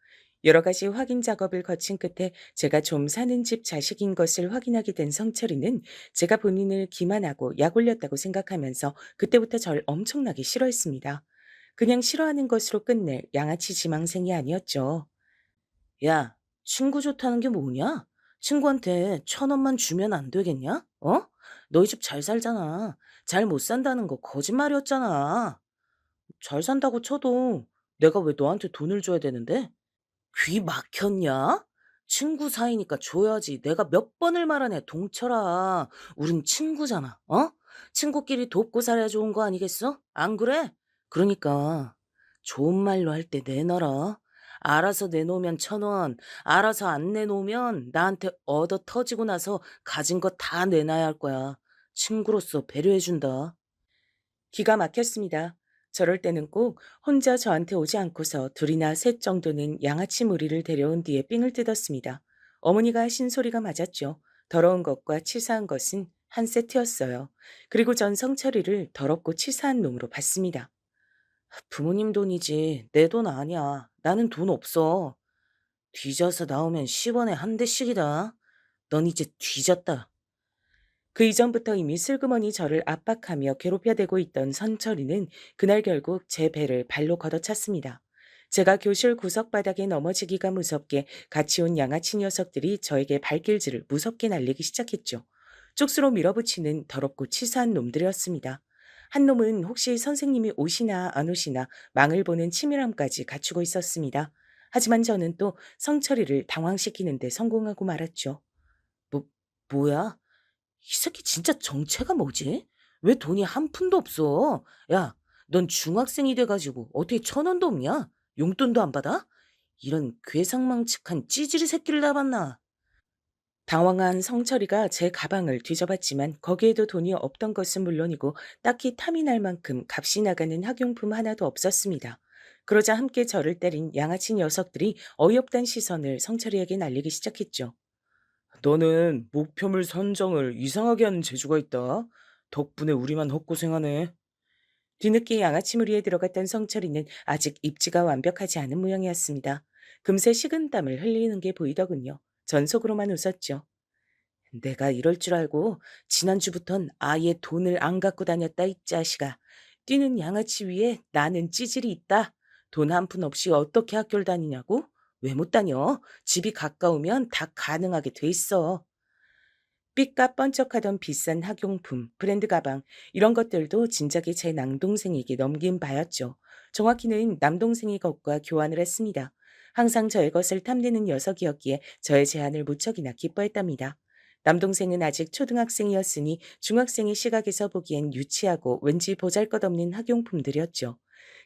여러 가지 확인 작업을 거친 끝에 제가 좀 사는 집 자식인 것을 확인하게 된 성철이는 제가 본인을 기만하고 약 올렸다고 생각하면서 그때부터 절 엄청나게 싫어했습니다. 그냥 싫어하는 것으로 끝낼 양아치 지망생이 아니었죠. 야, 친구 좋다는 게 뭐냐? 친구한테 1,000원만 주면 안 되겠냐? 어? 너희 집 잘 살잖아. 잘 못 산다는 거 거짓말이었잖아. 잘 산다고 쳐도 내가 왜 너한테 돈을 줘야 되는데? 귀 막혔냐? 친구 사이니까 줘야지. 내가 몇 번을 말하네, 동철아. 우린 친구잖아, 어? 친구끼리 돕고 살아야 좋은 거 아니겠어? 안 그래? 그러니까 좋은 말로 할 때 내놔라. 알아서 내놓으면 1,000원, 알아서 안 내놓으면 나한테 얻어 터지고 나서 가진 거 다 내놔야 할 거야. 친구로서 배려해준다. 기가 막혔습니다. 저럴 때는 꼭 혼자 저한테 오지 않고서 둘이나 셋 정도는 양아치 무리를 데려온 뒤에 삥을 뜯었습니다. 어머니가 하신 소리가 맞았죠. 더러운 것과 치사한 것은 한 세트였어요. 그리고 전 성철이를 더럽고 치사한 놈으로 봤습니다. 부모님 돈이지 내 돈 아니야. 나는 돈 없어. 뒤져서 나오면 10원에 한 대씩이다. 넌 이제 뒤졌다. 그 이전부터 이미 슬그머니 저를 압박하며 괴롭혀대고 있던 선철이는 그날 결국 제 배를 발로 걷어찼습니다. 제가 교실 구석바닥에 넘어지기가 무섭게 같이 온 양아치 녀석들이 저에게 발길질을 무섭게 날리기 시작했죠. 쪽수로 밀어붙이는 더럽고 치사한 놈들이었습니다. 한 놈은 혹시 선생님이 오시나 안 오시나 망을 보는 치밀함까지 갖추고 있었습니다. 하지만 저는 또 성철이를 당황시키는데 성공하고 말았죠. 뭐, 뭐야? 이 새끼 진짜 정체가 뭐지? 왜 돈이 한 푼도 없어? 야, 넌 중학생이 돼가지고 어떻게 1,000원도 없냐? 용돈도 안 받아? 이런 괴상망측한 찌질이 새끼를 다 봤나? 당황한 성철이가 제 가방을 뒤져봤지만 거기에도 돈이 없던 것은 물론이고 딱히 탐이 날 만큼 값이 나가는 학용품 하나도 없었습니다. 그러자 함께 저를 때린 양아치 녀석들이 어이없단 시선을 성철이에게 날리기 시작했죠. 너는 목표물 선정을 이상하게 하는 재주가 있다. 덕분에 우리만 헛고생하네. 뒤늦게 양아치 무리에 들어갔던 성철이는 아직 입지가 완벽하지 않은 모양이었습니다. 금세 식은땀을 흘리는 게 보이더군요. 전 속으로만 웃었죠. 내가 이럴 줄 알고 지난주부턴 아예 돈을 안 갖고 다녔다 이 자식아. 뛰는 양아치 위에 나는 찌질이 있다. 돈 한 푼 없이 어떻게 학교를 다니냐고? 왜 못 다녀? 집이 가까우면 다 가능하게 돼 있어. 삐까 번쩍하던 비싼 학용품, 브랜드 가방, 이런 것들도 진작에 제 남동생에게 넘긴 바였죠. 정확히는 남동생이 것과 교환을 했습니다. 항상 저의 것을 탐내는 녀석이었기에 저의 제안을 무척이나 기뻐했답니다. 남동생은 아직 초등학생이었으니 중학생의 시각에서 보기엔 유치하고 왠지 보잘것없는 학용품들이었죠.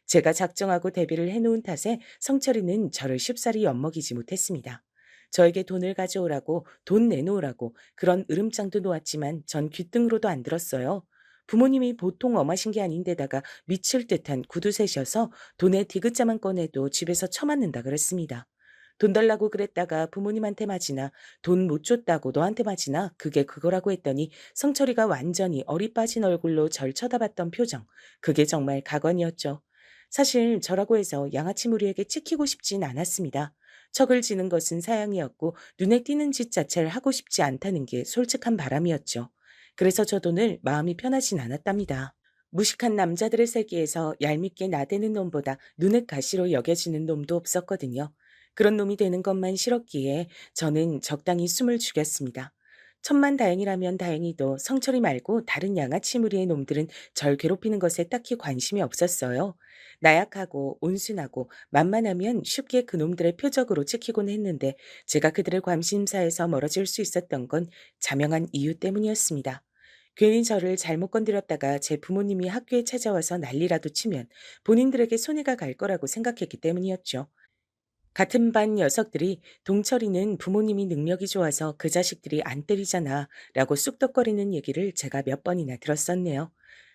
제가 작정하고 대비를 해놓은 탓에 성철이는 저를 쉽사리 엿먹이지 못했습니다. 저에게 돈을 가져오라고, 돈 내놓으라고 그런 으름장도 놓았지만 전 귓등으로도 안 들었어요. 부모님이 보통 엄하신 게 아닌데다가 미칠 듯한 구두쇠셔서 돈의 디귿자만 꺼내도 집에서 처맞는다 그랬습니다. 돈 달라고 그랬다가 부모님한테 맞이나 돈 못 줬다고 너한테 맞이나 그게 그거라고 했더니 성철이가 완전히 어리 빠진 얼굴로 절 쳐다봤던 표정. 그게 정말 가관이었죠. 사실 저라고 해서 양아치 무리에게 찍히고 싶진 않았습니다. 척을 지는 것은 사양이었고 눈에 띄는 짓 자체를 하고 싶지 않다는 게 솔직한 바람이었죠. 그래서 저 돈을 마음이 편하진 않았답니다. 무식한 남자들의 세계에서 얄밉게 나대는 놈보다 눈엣 가시로 여겨지는 놈도 없었거든요. 그런 놈이 되는 것만 싫었기에 저는 적당히 숨을 죽였습니다. 천만 다행이라면 다행히도 성철이 말고 다른 양아치 무리의 놈들은 절 괴롭히는 것에 딱히 관심이 없었어요. 나약하고 온순하고 만만하면 쉽게 그놈들의 표적으로 찍히곤 했는데 제가 그들의 관심사에서 멀어질 수 있었던 건 자명한 이유 때문이었습니다. 괜히 저를 잘못 건드렸다가 제 부모님이 학교에 찾아와서 난리라도 치면 본인들에게 손해가 갈 거라고 생각했기 때문이었죠. 같은 반 녀석들이 동철이는 부모님이 능력이 좋아서 그 자식들이 안 때리잖아 라고 쑥덕거리는 얘기를 제가 몇 번이나 들었었네요.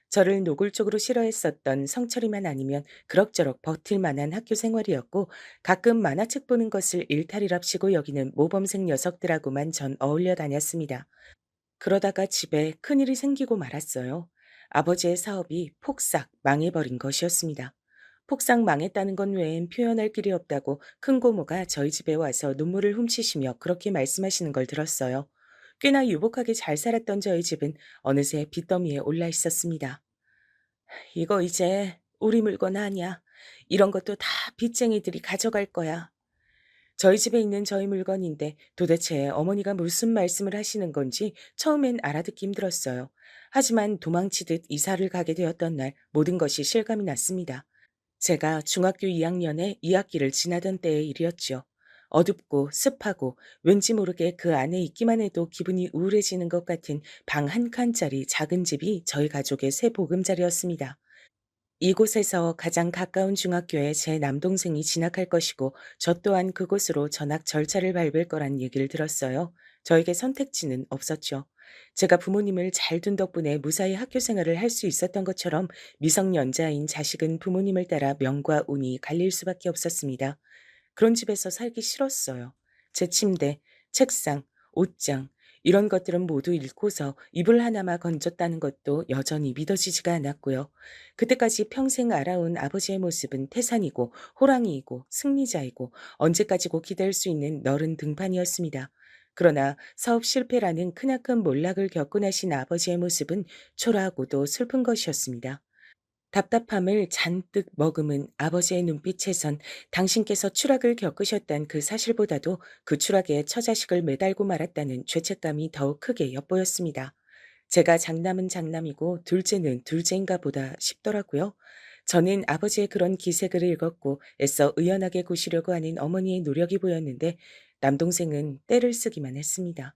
저를 노골적으로 싫어했었던 성철이만 아니면 그럭저럭 버틸 만한 학교 생활이었고 가끔 만화책 보는 것을 일탈이랍시고 여기는 모범생 녀석들하고만 전 어울려 다녔습니다. 그러다가 집에 큰일이 생기고 말았어요. 아버지의 사업이 폭삭 망해버린 것이었습니다. 폭삭 망했다는 건 외엔 표현할 길이 없다고 큰 고모가 저희 집에 와서 눈물을 훔치시며 그렇게 말씀하시는 걸 들었어요. 꽤나 유복하게 잘 살았던 저희 집은 어느새 빚더미에 올라 있었습니다. 이거 이제 우리 물건 아니야. 이런 것도 다 빚쟁이들이 가져갈 거야. 저희 집에 있는 저희 물건인데 도대체 어머니가 무슨 말씀을 하시는 건지 처음엔 알아듣기 힘들었어요. 하지만 도망치듯 이사를 가게 되었던 날 모든 것이 실감이 났습니다. 제가 중학교 2학년에 2학기를 지나던 때의 일이었죠. 어둡고 습하고 왠지 모르게 그 안에 있기만 해도 기분이 우울해지는 것 같은 방 한 칸짜리 작은 집이 저희 가족의 새 보금자리였습니다. 이곳에서 가장 가까운 중학교에 제 남동생이 진학할 것이고 저 또한 그곳으로 전학 절차를 밟을 거란 얘기를 들었어요. 저에게 선택지는 없었죠. 제가 부모님을 잘 둔 덕분에 무사히 학교 생활을 할 수 있었던 것처럼 미성년자인 자식은 부모님을 따라 명과 운이 갈릴 수밖에 없었습니다. 그런 집에서 살기 싫었어요. 제 침대, 책상, 옷장, 이런 것들은 모두 잃고서 이불 하나만 건졌다는 것도 여전히 믿어지지가 않았고요. 그때까지 평생 알아온 아버지의 모습은 태산이고 호랑이이고 승리자이고 언제까지고 기댈 수 있는 너른 등판이었습니다. 그러나 사업 실패라는 크나큰 몰락을 겪고 나신 아버지의 모습은 초라하고도 슬픈 것이었습니다. 답답함을 잔뜩 머금은 아버지의 눈빛에선 당신께서 추락을 겪으셨단 그 사실보다도 그 추락에 처자식을 매달고 말았다는 죄책감이 더욱 크게 엿보였습니다. 제가 장남은 장남이고 둘째는 둘째인가 보다 싶더라고요. 저는 아버지의 그런 기색을 읽었고 애써 의연하게 구시려고 하는 어머니의 노력이 보였는데 남동생은 떼를 쓰기만 했습니다.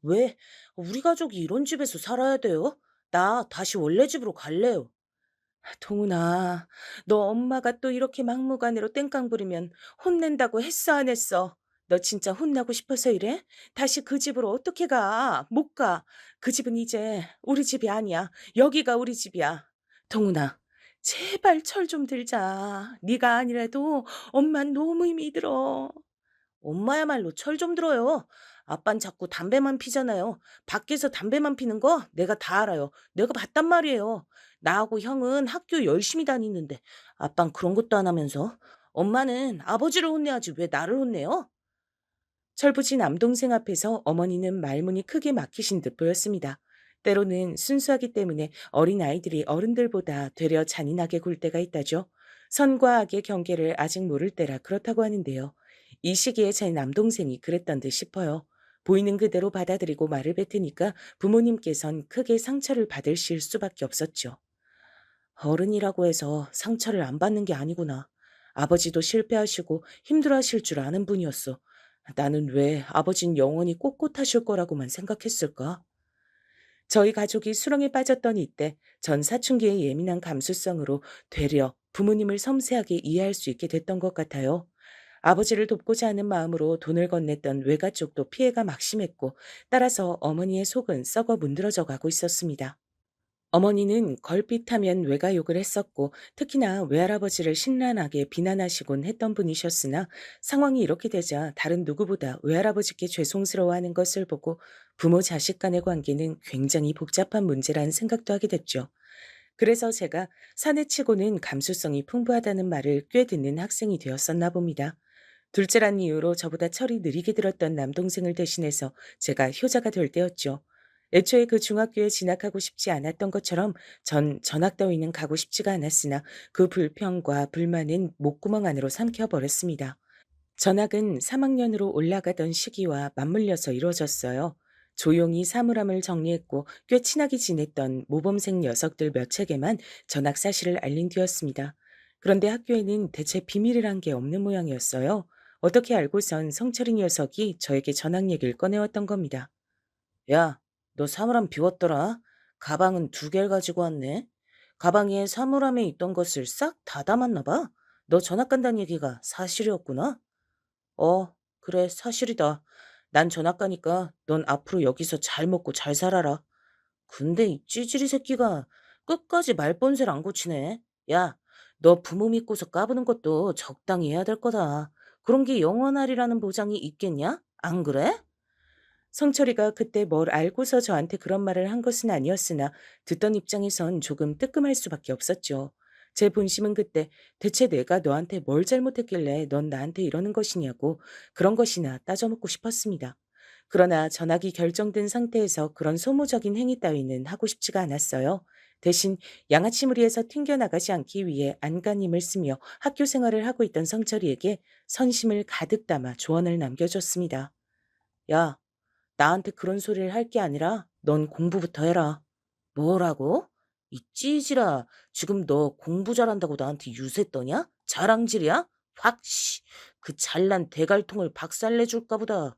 왜? 우리 가족이 이런 집에서 살아야 돼요? 나 다시 원래 집으로 갈래요. 동훈아, 너 엄마가 또 이렇게 막무가내로 땡깡 부리면 혼낸다고 했어, 안 했어? 너 진짜 혼나고 싶어서 이래? 다시 그 집으로 어떻게 가? 못 가. 그 집은 이제 우리 집이 아니야. 여기가 우리 집이야. 동훈아, 제발 철 좀 들자. 네가 아니라도 엄만 너무 힘이 들어. 엄마야말로 철 좀 들어요. 아빤 자꾸 담배만 피잖아요. 밖에서 담배만 피는 거 내가 다 알아요. 내가 봤단 말이에요. 나하고 형은 학교 열심히 다니는데 아빤 그런 것도 안 하면서 엄마는 아버지를 혼내야지 왜 나를 혼내요? 철부지 남동생 앞에서 어머니는 말문이 크게 막히신 듯 보였습니다. 때로는 순수하기 때문에 어린 아이들이 어른들보다 되려 잔인하게 굴 때가 있다죠. 선과 악의 경계를 아직 모를 때라 그렇다고 하는데요. 이 시기에 제 남동생이 그랬던 듯 싶어요. 보이는 그대로 받아들이고 말을 뱉으니까 부모님께선 크게 상처를 받으실 수밖에 없었죠. 어른이라고 해서 상처를 안 받는 게 아니구나. 아버지도 실패하시고 힘들어하실 줄 아는 분이었어. 나는 왜 아버진 영원히 꼿꼿하실 거라고만 생각했을까? 저희 가족이 수렁에 빠졌던 이때 전 사춘기의 예민한 감수성으로 되려 부모님을 섬세하게 이해할 수 있게 됐던 것 같아요. 아버지를 돕고자 하는 마음으로 돈을 건넸던 외가 쪽도 피해가 막심했고 따라서 어머니의 속은 썩어 문드러져 가고 있었습니다. 어머니는 걸핏하면 외가욕을 했었고 특히나 외할아버지를 신랄하게 비난하시곤 했던 분이셨으나 상황이 이렇게 되자 다른 누구보다 외할아버지께 죄송스러워하는 것을 보고 부모 자식 간의 관계는 굉장히 복잡한 문제라는 생각도 하게 됐죠. 그래서 제가 사내치고는 감수성이 풍부하다는 말을 꽤 듣는 학생이 되었었나 봅니다. 둘째란 이유로 저보다 철이 느리게 들었던 남동생을 대신해서 제가 효자가 될 때였죠. 애초에 그 중학교에 진학하고 싶지 않았던 것처럼 전 전학 따위는 가고 싶지가 않았으나 그 불평과 불만은 목구멍 안으로 삼켜버렸습니다. 전학은 3학년으로 올라가던 시기와 맞물려서 이루어졌어요. 조용히 사물함을 정리했고 꽤 친하게 지냈던 모범생 녀석들 몇 척에만 전학 사실을 알린 뒤였습니다. 그런데 학교에는 대체 비밀이란 게 없는 모양이었어요. 어떻게 알고선 성철이 녀석이 저에게 전학 얘기를 꺼내왔던 겁니다. 야, 너 사물함 비웠더라? 가방은 2개를 가지고 왔네. 가방에 사물함에 있던 것을 싹 다 담았나 봐. 너 전학 간다는 얘기가 사실이었구나. 어, 그래, 사실이다. 난 전학 가니까 넌 앞으로 여기서 잘 먹고 잘 살아라. 근데 이 찌질이 새끼가 끝까지 말본세를 안 고치네. 야, 너 부모 믿고서 까부는 것도 적당히 해야 될 거다. 그런 게 영원하리라는 보장이 있겠냐? 안 그래? 성철이가 그때 뭘 알고서 저한테 그런 말을 한 것은 아니었으나 듣던 입장에선 조금 뜨끔할 수밖에 없었죠. 제 본심은 그때 대체 내가 너한테 뭘 잘못했길래 넌 나한테 이러는 것이냐고 그런 것이나 따져묻고 싶었습니다. 그러나 전학이 결정된 상태에서 그런 소모적인 행위 따위는 하고 싶지가 않았어요. 대신 양아치 무리에서 튕겨나가지 않기 위해 안간힘을 쓰며 학교 생활을 하고 있던 성철이에게 선심을 가득 담아 조언을 남겨줬습니다. 야, 나한테 그런 소리를 할 게 아니라 넌 공부부터 해라. 뭐라고? 이 찌질아, 지금 너 공부 잘한다고 나한테 유세 떠냐? 자랑질이야? 확 씨. 그 잘난 대갈통을 박살내 줄까 보다.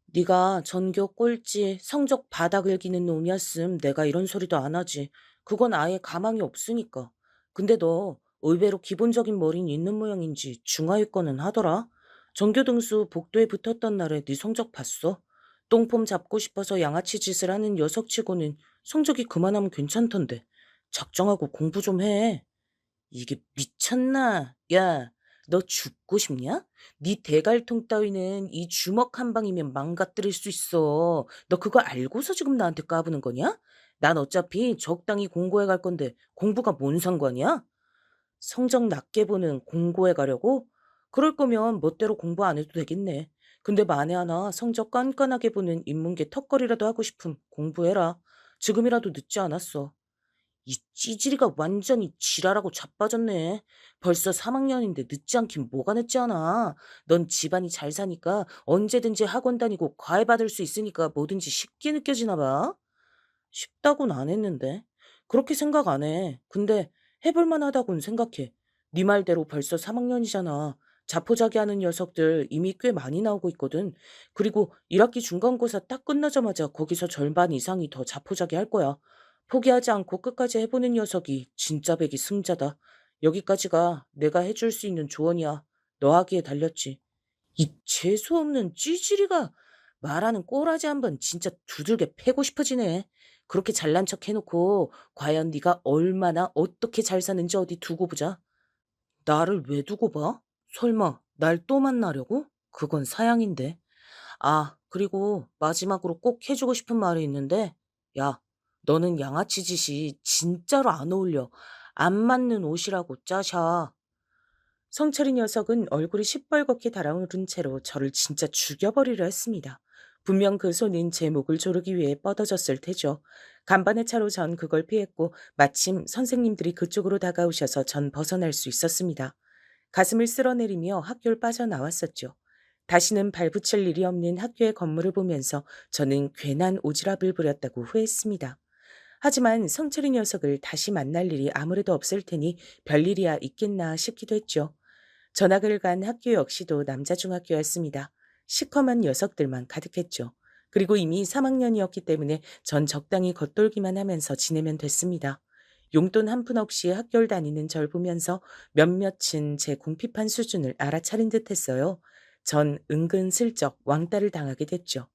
네가 전교 꼴찌, 성적 바닥을 기는 놈이었음 내가 이런 소리도 안 하지. 그건 아예 가망이 없으니까. 근데 너 의외로 기본적인 머리는 있는 모양인지 중하위권은 하더라. 전교 등수 복도에 붙었던 날에 네 성적 봤어. 똥폼 잡고 싶어서 양아치 짓을 하는 녀석치고는 성적이 그만하면 괜찮던데. 작정하고 공부 좀 해. 이게 미쳤나? 야, 너 죽고 싶냐? 네 대갈통 따위는 이 주먹 한 방이면 망가뜨릴 수 있어. 너 그거 알고서 지금 나한테 까부는 거냐? 난 어차피 적당히 공고해 갈 건데 공부가 뭔 상관이야? 성적 낮게 보는 공고해 가려고? 그럴 거면 멋대로 공부 안 해도 되겠네. 근데 만에 하나 성적 깐깐하게 보는 인문계 턱걸이라도 하고 싶음 공부해라. 지금이라도 늦지 않았어. 이 찌질이가 완전히 지랄하고 자빠졌네. 벌써 3학년인데 늦지 않긴 뭐가 늦지 않아. 넌 집안이 잘 사니까 언제든지 학원 다니고 과외 받을 수 있으니까 뭐든지 쉽게 느껴지나 봐. 쉽다고는 안 했는데. 그렇게 생각 안 해. 근데 해볼 만하다고는 생각해. 네 말대로 벌써 3학년이잖아. 자포자기하는 녀석들 이미 꽤 많이 나오고 있거든. 그리고 1학기 중간고사 딱 끝나자마자 거기서 절반 이상이 더 자포자기 할 거야. 포기하지 않고 끝까지 해보는 녀석이 진짜 백이 승자다. 여기까지가 내가 해줄 수 있는 조언이야. 너 하기에 달렸지. 이 재수없는 찌질이가 말하는 꼬라지 한번 진짜 두들겨 패고 싶어지네. 그렇게 잘난 척 해놓고 과연 네가 얼마나 어떻게 잘 사는지 어디 두고 보자. 나를 왜 두고 봐? 설마 날 또 만나려고? 그건 사양인데. 아, 그리고 마지막으로 꼭 해주고 싶은 말이 있는데, 야, 너는 양아치 짓이 진짜로 안 어울려. 안 맞는 옷이라고 짜샤. 성철이 녀석은 얼굴이 시뻘겋게 달아오른 채로 저를 진짜 죽여버리려 했습니다. 분명 그 손은 제 목을 조르기 위해 뻗어졌을 테죠. 간반의 차로 전 그걸 피했고 마침 선생님들이 그쪽으로 다가오셔서 전 벗어날 수 있었습니다. 가슴을 쓸어내리며 학교를 빠져나왔었죠. 다시는 발붙일 일이 없는 학교의 건물을 보면서 저는 괜한 오지랖을 부렸다고 후회했습니다. 하지만 성철이 녀석을 다시 만날 일이 아무래도 없을 테니 별일이야 있겠나 싶기도 했죠. 전학을 간 학교 역시도 남자 중학교였습니다. 시커먼 녀석들만 가득했죠. 그리고 이미 3학년이었기 때문에 전 적당히 겉돌기만 하면서 지내면 됐습니다. 용돈 한 푼 없이 학교를 다니는 절 보면서 몇몇은 제 궁핍한 수준을 알아차린 듯 했어요. 전 은근슬쩍 왕따를 당하게 됐죠.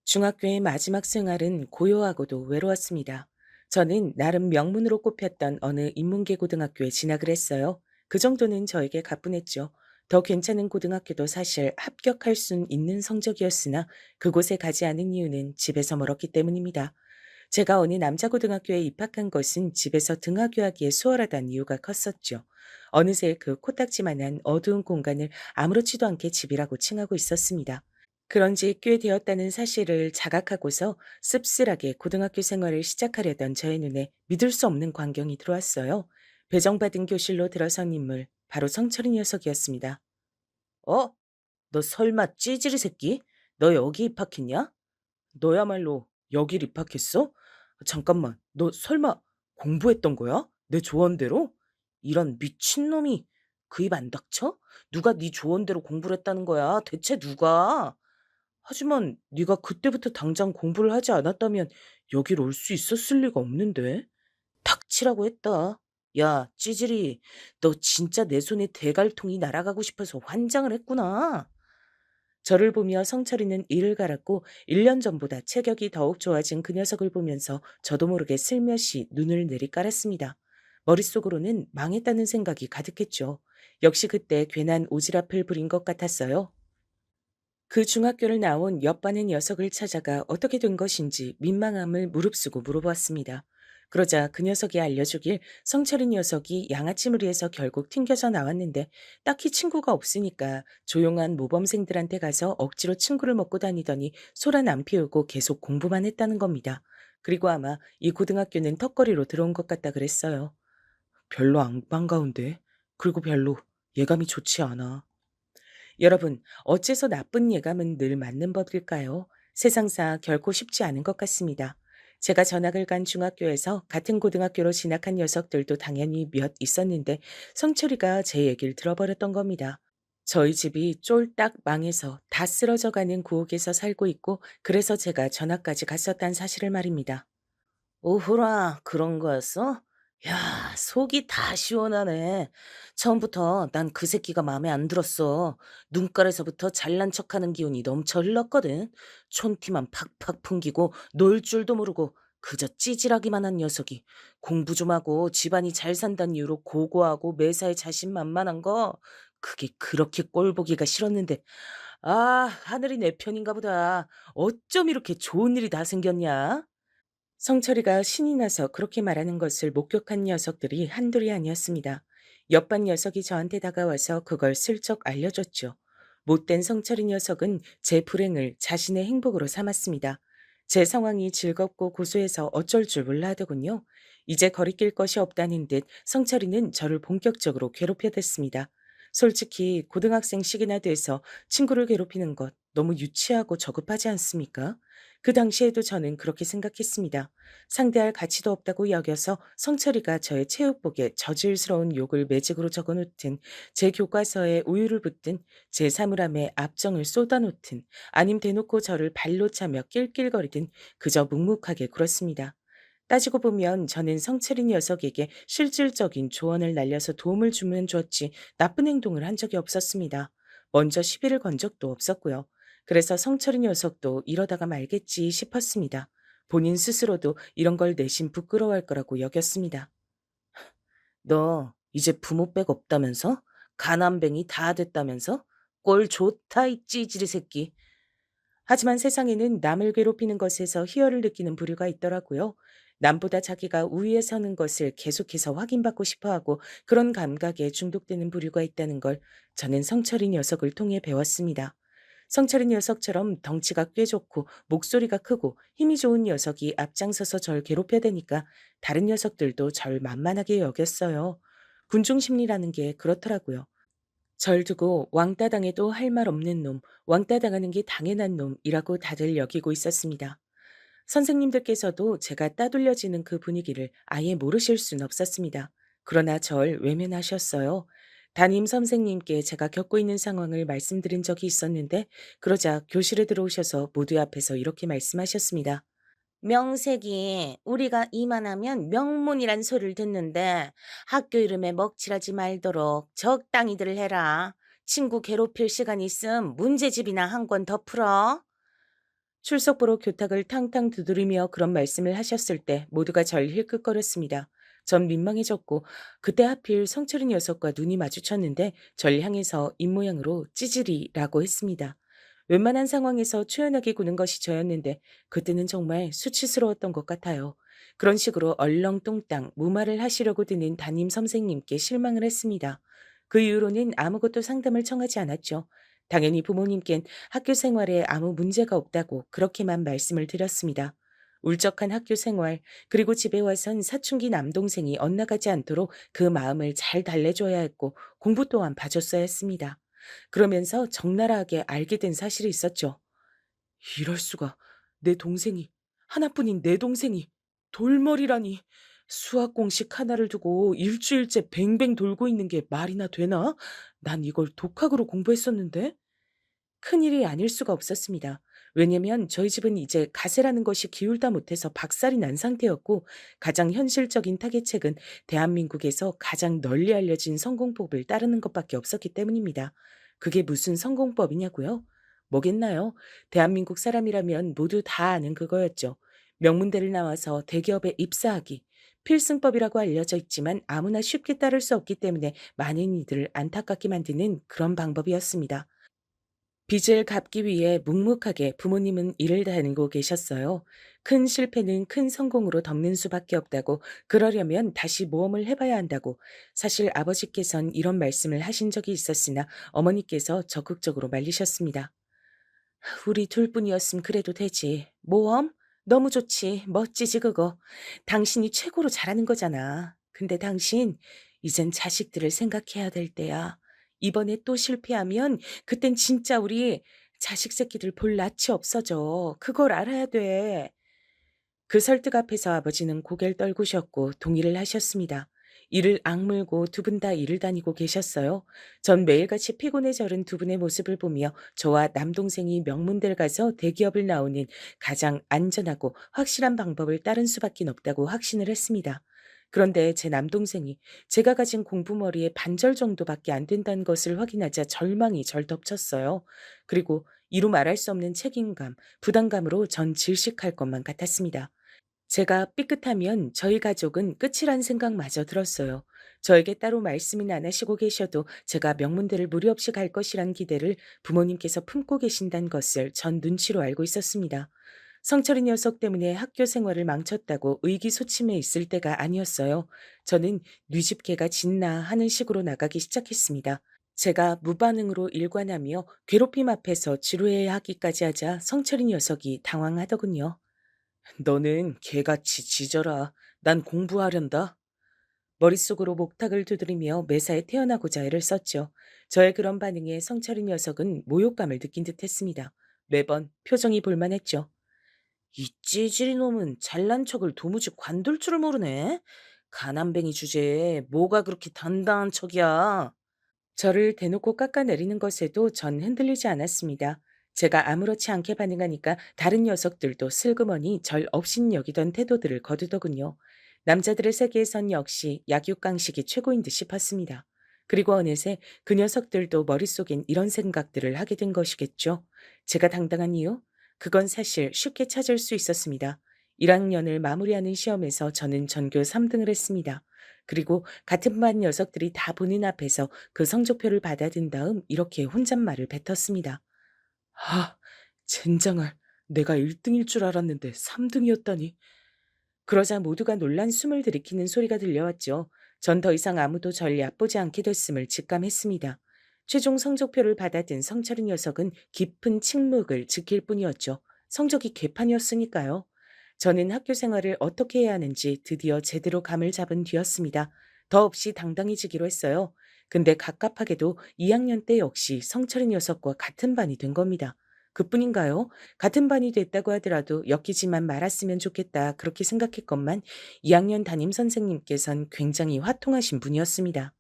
중학교의 마지막 생활은 고요하고도 외로웠습니다. 저는 나름 명문으로 꼽혔던 어느 인문계 고등학교에 진학을 했어요. 그 정도는 저에게 가뿐했죠. 더 괜찮은 고등학교도 사실 합격할 순 있는 성적이었으나 그곳에 가지 않은 이유는 집에서 멀었기 때문입니다. 제가 어느 남자 고등학교에 입학한 것은 집에서 등하교하기에 수월하다는 이유가 컸었죠. 어느새 그 코딱지만한 어두운 공간을 아무렇지도 않게 집이라고 칭하고 있었습니다. 그런 지 꽤 되었다는 사실을 자각하고서 씁쓸하게 고등학교 생활을 시작하려던 저의 눈에 믿을 수 없는 광경이 들어왔어요. 배정받은 교실로 들어선 인물, 바로 성철이 녀석이었습니다. 어? 너 설마 찌질이 새끼? 너 여기 입학했냐? 너야말로 여길 입학했어? 잠깐만, 너 설마 공부했던 거야? 내 조언대로? 이런 미친놈이 그 입 안 닥쳐? 누가 네 조언대로 공부를 했다는 거야? 대체 누가? 하지만 네가 그때부터 당장 공부를 하지 않았다면 여길 올 수 있었을 리가 없는데. 닥치라고 했다. 야, 찌질이, 너 진짜 내 손에 대갈통이 날아가고 싶어서 환장을 했구나. 저를 보며 성철이는 이를 갈았고 1년 전보다 체격이 더욱 좋아진 그 녀석을 보면서 저도 모르게 슬며시 눈을 내리깔았습니다. 머릿속으로는 망했다는 생각이 가득했죠. 역시 그때 괜한 오지랖을 부린 것 같았어요. 그 중학교를 나온 옆반의 녀석을 찾아가 어떻게 된 것인지 민망함을 무릅쓰고 물어보았습니다. 그러자 그 녀석이 알려주길 성철이 녀석이 양아치무리에서 결국 튕겨져 나왔는데 딱히 친구가 없으니까 조용한 모범생들한테 가서 억지로 친구를 먹고 다니더니 소란 안 피우고 계속 공부만 했다는 겁니다. 그리고 아마 이 고등학교는 턱걸이로 들어온 것 같다 그랬어요. 별로 안 반가운데. 그리고 별로 예감이 좋지 않아. 여러분, 어째서 나쁜 예감은 늘 맞는 법일까요? 세상사 결코 쉽지 않은 것 같습니다. 제가 전학을 간 중학교에서 같은 고등학교로 진학한 녀석들도 당연히 몇 있었는데 성철이가 제 얘기를 들어버렸던 겁니다. 저희 집이 쫄딱 망해서 다 쓰러져 가는 구옥에서 살고 있고 그래서 제가 전학까지 갔었단 사실을 말입니다. 오호라, 그런 거였어? 야, 속이 다 시원하네. 처음부터 난 그 새끼가 마음에 안 들었어. 눈깔에서부터 잘난 척하는 기운이 넘쳐 흘렀거든. 촌티만 팍팍 풍기고 놀 줄도 모르고 그저 찌질하기만 한 녀석이 공부 좀 하고 집안이 잘 산다는 이유로 고고하고 매사에 자신만만한 거 그게 그렇게 꼴보기가 싫었는데 아, 하늘이 내 편인가 보다. 어쩜 이렇게 좋은 일이 다 생겼냐? 성철이가 신이 나서 그렇게 말하는 것을 목격한 녀석들이 한둘이 아니었습니다. 옆반 녀석이 저한테 다가와서 그걸 슬쩍 알려줬죠. 못된 성철이 녀석은 제 불행을 자신의 행복으로 삼았습니다. 제 상황이 즐겁고 고소해서 어쩔 줄 몰라 하더군요. 이제 거리낄 것이 없다는 듯 성철이는 저를 본격적으로 괴롭혀댔습니다. 솔직히 고등학생 시기나 돼서 친구를 괴롭히는 것 너무 유치하고 저급하지 않습니까? 그 당시에도 저는 그렇게 생각했습니다. 상대할 가치도 없다고 여겨서 성철이가 저의 체육복에 저질스러운 욕을 매직으로 적어놓든 제 교과서에 우유를 붓든 제 사물함에 압정을 쏟아놓든 아님 대놓고 저를 발로 차며 낄낄거리든 그저 묵묵하게 굴었습니다. 따지고 보면 저는 성철이 녀석에게 실질적인 조언을 날려서 도움을 주면 줬지 나쁜 행동을 한 적이 없었습니다. 먼저 시비를 건 적도 없었고요. 그래서 성철이 녀석도 이러다가 말겠지 싶었습니다. 본인 스스로도 이런 걸 내심 부끄러워할 거라고 여겼습니다. 너 이제 부모 백 없다면서? 가난뱅이 다 됐다면서? 꼴 좋다 이 찌질이 새끼. 하지만 세상에는 남을 괴롭히는 것에서 희열을 느끼는 부류가 있더라고요. 남보다 자기가 우위에 서는 것을 계속해서 확인받고 싶어하고 그런 감각에 중독되는 부류가 있다는 걸 저는 성철이 녀석을 통해 배웠습니다. 성철이 녀석처럼 덩치가 꽤 좋고 목소리가 크고 힘이 좋은 녀석이 앞장서서 절 괴롭혀대니까 다른 녀석들도 절 만만하게 여겼어요. 군중 심리라는 게 그렇더라고요. 절 두고 왕따 당해도 할 말 없는 놈, 왕따 당하는 게 당연한 놈이라고 다들 여기고 있었습니다. 선생님들께서도 제가 따돌려지는 그 분위기를 아예 모르실 순 없었습니다. 그러나 절 외면하셨어요. 담임 선생님께 제가 겪고 있는 상황을 말씀드린 적이 있었는데, 그러자 교실에 들어오셔서 모두 앞에서 이렇게 말씀하셨습니다. 명색이 우리가 이만하면 명문이란 소리를 듣는데 학교 이름에 먹칠하지 말도록 적당히들 해라. 친구 괴롭힐 시간 있음 문제집이나 한 권 더 풀어. 출석부로 교탁을 탕탕 두드리며 그런 말씀을 하셨을 때 모두가 절 힐끗거렸습니다. 전 민망해졌고 그때 하필 성철이 녀석과 눈이 마주쳤는데 절 향해서 입모양으로 찌질이라고 했습니다. 웬만한 상황에서 초연하게 구는 것이 저였는데 그때는 정말 수치스러웠던 것 같아요. 그런 식으로 얼렁뚱땅 무말을 하시려고 드는 담임 선생님께 실망을 했습니다. 그 이후로는 아무것도 상담을 청하지 않았죠. 당연히 부모님께는 학교 생활에 아무 문제가 없다고 그렇게만 말씀을 드렸습니다. 울적한 학교 생활, 그리고 집에 와선 사춘기 남동생이 엇나가지 않도록 그 마음을 잘 달래줘야 했고 공부 또한 봐줬어야 했습니다. 그러면서 적나라하게 알게 된 사실이 있었죠. 이럴 수가. 내 동생이, 하나뿐인 내 동생이 돌머리라니. 수학 공식 하나를 두고 일주일째 뱅뱅 돌고 있는 게 말이나 되나? 난 이걸 독학으로 공부했었는데? 큰일이 아닐 수가 없었습니다. 왜냐면 저희 집은 이제 가세라는 것이 기울다 못해서 박살이 난 상태였고 가장 현실적인 타겟책은 대한민국에서 가장 널리 알려진 성공법을 따르는 것밖에 없었기 때문입니다. 그게 무슨 성공법이냐고요? 뭐겠나요? 대한민국 사람이라면 모두 다 아는 그거였죠. 명문대를 나와서 대기업에 입사하기. 필승법이라고 알려져 있지만 아무나 쉽게 따를 수 없기 때문에 많은 이들을 안타깝게 만드는 그런 방법이었습니다. 빚을 갚기 위해 묵묵하게 부모님은 일을 다니고 계셨어요. 큰 실패는 큰 성공으로 덮는 수밖에 없다고, 그러려면 다시 모험을 해봐야 한다고. 사실 아버지께선 이런 말씀을 하신 적이 있었으나 어머니께서 적극적으로 말리셨습니다. 우리 둘뿐이었음 그래도 되지. 모험? 너무 좋지. 멋지지 그거. 당신이 최고로 잘하는 거잖아. 근데 당신 이젠 자식들을 생각해야 될 때야. 이번에 또 실패하면 그땐 진짜 우리 자식 새끼들 볼 낯이 없어져. 그걸 알아야 돼. 그 설득 앞에서 아버지는 고개를 떨구셨고 동의를 하셨습니다. 이를 악물고 두 분 다 일을 다니고 계셨어요. 전 매일같이 피곤에 절은 두 분의 모습을 보며 저와 남동생이 명문대를 가서 대기업을 나오는 가장 안전하고 확실한 방법을 따른 수밖에 없다고 확신을 했습니다. 그런데 제 남동생이 제가 가진 공부머리의 반절 정도밖에 안 된다는 것을 확인하자 절망이 절 덮쳤어요. 그리고 이루 말할 수 없는 책임감, 부담감으로 전 질식할 것만 같았습니다. 제가 삐끗하면 저희 가족은 끝이란 생각마저 들었어요. 저에게 따로 말씀은 안 하시고 계셔도 제가 명문대를 무리 없이 갈 것이란 기대를 부모님께서 품고 계신다는 것을 전 눈치로 알고 있었습니다. 성철이 녀석 때문에 학교 생활을 망쳤다고 의기소침해 있을 때가 아니었어요. 저는 뉘집개가 짖나 하는 식으로 나가기 시작했습니다. 제가 무반응으로 일관하며 괴롭힘 앞에서 지루해야 하기까지 하자 성철이 녀석이 당황하더군요. 너는 개같이 짖어라. 난 공부하련다. 머릿속으로 목탁을 두드리며 매사에 태어나고자 애를 썼죠. 저의 그런 반응에 성철이 녀석은 모욕감을 느낀 듯 했습니다. 매번 표정이 볼만했죠. 이 찌질이 놈은 잘난 척을 도무지 관둘 줄을 모르네. 가난뱅이 주제에 뭐가 그렇게 단단한 척이야. 저를 대놓고 깎아내리는 것에도 전 흔들리지 않았습니다. 제가 아무렇지 않게 반응하니까 다른 녀석들도 슬그머니 절 업신 여기던 태도들을 거두더군요. 남자들의 세계에선 역시 약육강식이 최고인 듯 싶었습니다. 그리고 어느새 그 녀석들도 머릿속엔 이런 생각들을 하게 된 것이겠죠. 제가 당당한 이유? 그건 사실 쉽게 찾을 수 있었습니다. 1학년을 마무리하는 시험에서 저는 전교 3등을 했습니다. 그리고 같은 반 녀석들이 다 보는 앞에서 그 성적표를 받아든 다음 이렇게 혼잣말을 뱉었습니다. 아, 젠장할. 내가 1등일 줄 알았는데 3등이었다니. 그러자 모두가 놀란 숨을 들이키는 소리가 들려왔죠. 전 더 이상 아무도 절 얕보지 않게 됐음을 직감했습니다. 최종 성적표를 받아든 성철이 녀석은 깊은 침묵을 지킬 뿐이었죠. 성적이 개판이었으니까요. 저는 학교 생활을 어떻게 해야 하는지 드디어 제대로 감을 잡은 뒤였습니다. 더없이 당당해지기로 했어요. 근데 갑갑하게도 2학년 때 역시 성철이 녀석과 같은 반이 된 겁니다. 그뿐인가요? 같은 반이 됐다고 하더라도 엮이지만 말았으면 좋겠다 그렇게 생각했건만 2학년 담임 선생님께선 굉장히 화통하신 분이었습니다.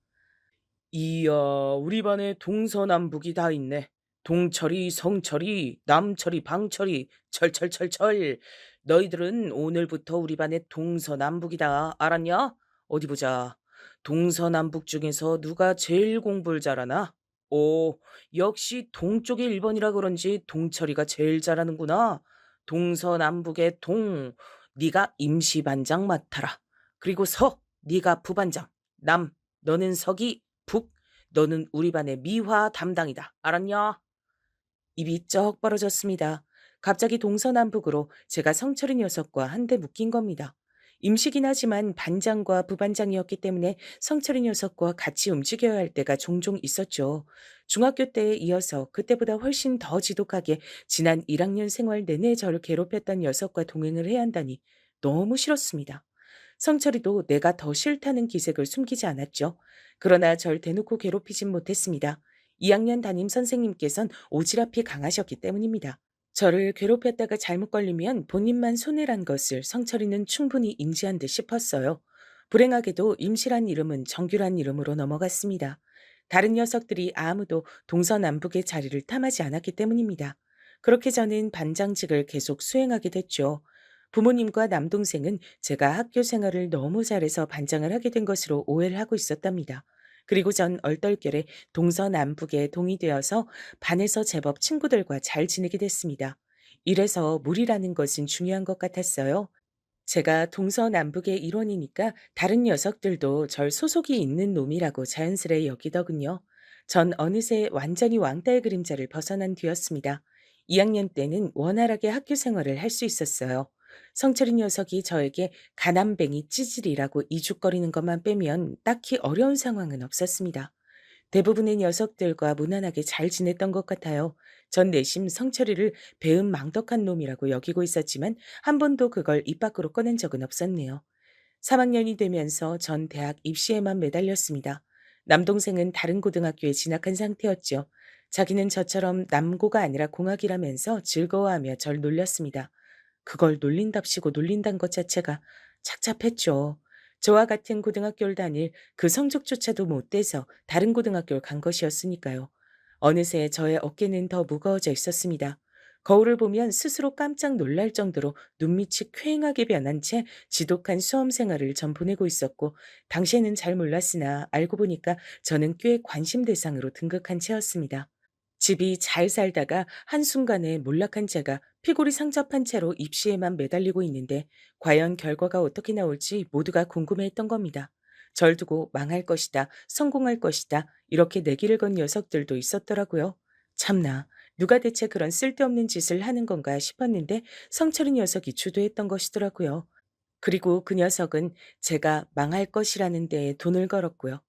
이야, 우리 반에 동서남북이 다 있네. 동철이, 성철이, 남철이, 방철이, 철철철철. 너희들은 오늘부터 우리 반에 동서남북이다. 알았냐? 어디 보자. 동서남북 중에서 누가 제일 공부를 잘하나? 오, 역시 동쪽의 1번이라 그런지 동철이가 제일 잘하는구나. 동서남북의 동, 네가 임시반장 맡아라. 그리고 서, 네가 부반장. 남, 너는 서기, 북, 너는 우리 반의 미화 담당이다. 알았냐? 입이 쩍 벌어졌습니다. 갑자기 동서남북으로 제가 성철이 녀석과 한데 묶인 겁니다. 임시긴 하지만 반장과 부반장이었기 때문에 성철이 녀석과 같이 움직여야 할 때가 종종 있었죠. 중학교 때에 이어서 그때보다 훨씬 더 지독하게 지난 1학년 생활 내내 저를 괴롭혔던 녀석과 동행을 해야 한다니 너무 싫었습니다. 성철이도 내가 더 싫다는 기색을 숨기지 않았죠. 그러나 절 대놓고 괴롭히진 못했습니다. 2학년 담임 선생님께선 오지랖이 강하셨기 때문입니다. 저를 괴롭혔다가 잘못 걸리면 본인만 손해란 것을 성철이는 충분히 인지한 듯 싶었어요. 불행하게도 임시란 이름은 정규란 이름으로 넘어갔습니다. 다른 녀석들이 아무도 동서남북의 자리를 탐하지 않았기 때문입니다. 그렇게 저는 반장직을 계속 수행하게 됐죠. 부모님과 남동생은 제가 학교 생활을 너무 잘해서 반장을 하게 된 것으로 오해를 하고 있었답니다. 그리고 전 얼떨결에 동서남북에 동의되어서 반에서 제법 친구들과 잘 지내게 됐습니다. 이래서 무리라는 것은 중요한 것 같았어요. 제가 동서남북의 일원이니까 다른 녀석들도 절 소속이 있는 놈이라고 자연스레 여기더군요. 전 어느새 완전히 왕따의 그림자를 벗어난 뒤였습니다. 2학년 때는 원활하게 학교 생활을 할 수 있었어요. 성철이 녀석이 저에게 가난뱅이 찌질이라고 이죽거리는 것만 빼면 딱히 어려운 상황은 없었습니다. 대부분의 녀석들과 무난하게 잘 지냈던 것 같아요. 전 내심 성철이를 배은망덕한 놈이라고 여기고 있었지만 한 번도 그걸 입 밖으로 꺼낸 적은 없었네요. 3학년이 되면서 전 대학 입시에만 매달렸습니다. 남동생은 다른 고등학교에 진학한 상태였죠. 자기는 저처럼 남고가 아니라 공학이라면서 즐거워하며 절 놀렸습니다. 그걸 놀린답시고 놀린다는 것 자체가 착잡했죠. 저와 같은 고등학교를 다닐 그 성적조차도 못 돼서 다른 고등학교를 간 것이었으니까요. 어느새 저의 어깨는 더 무거워져 있었습니다. 거울을 보면 스스로 깜짝 놀랄 정도로 눈밑이 퀭하게 변한 채 지독한 수험 생활을 전 보내고 있었고, 당시에는 잘 몰랐으나 알고 보니까 저는 꽤 관심 대상으로 등극한 채였습니다. 집이 잘 살다가 한순간에 몰락한 제가 피골이 상접한 채로 입시에만 매달리고 있는데 과연 결과가 어떻게 나올지 모두가 궁금해했던 겁니다. 절 두고 망할 것이다, 성공할 것이다 이렇게 내기를 건 녀석들도 있었더라고요. 참나, 누가 대체 그런 쓸데없는 짓을 하는 건가 싶었는데 성철이 녀석이 주도했던 것이더라고요. 그리고 그 녀석은 제가 망할 것이라는 데에 돈을 걸었고요.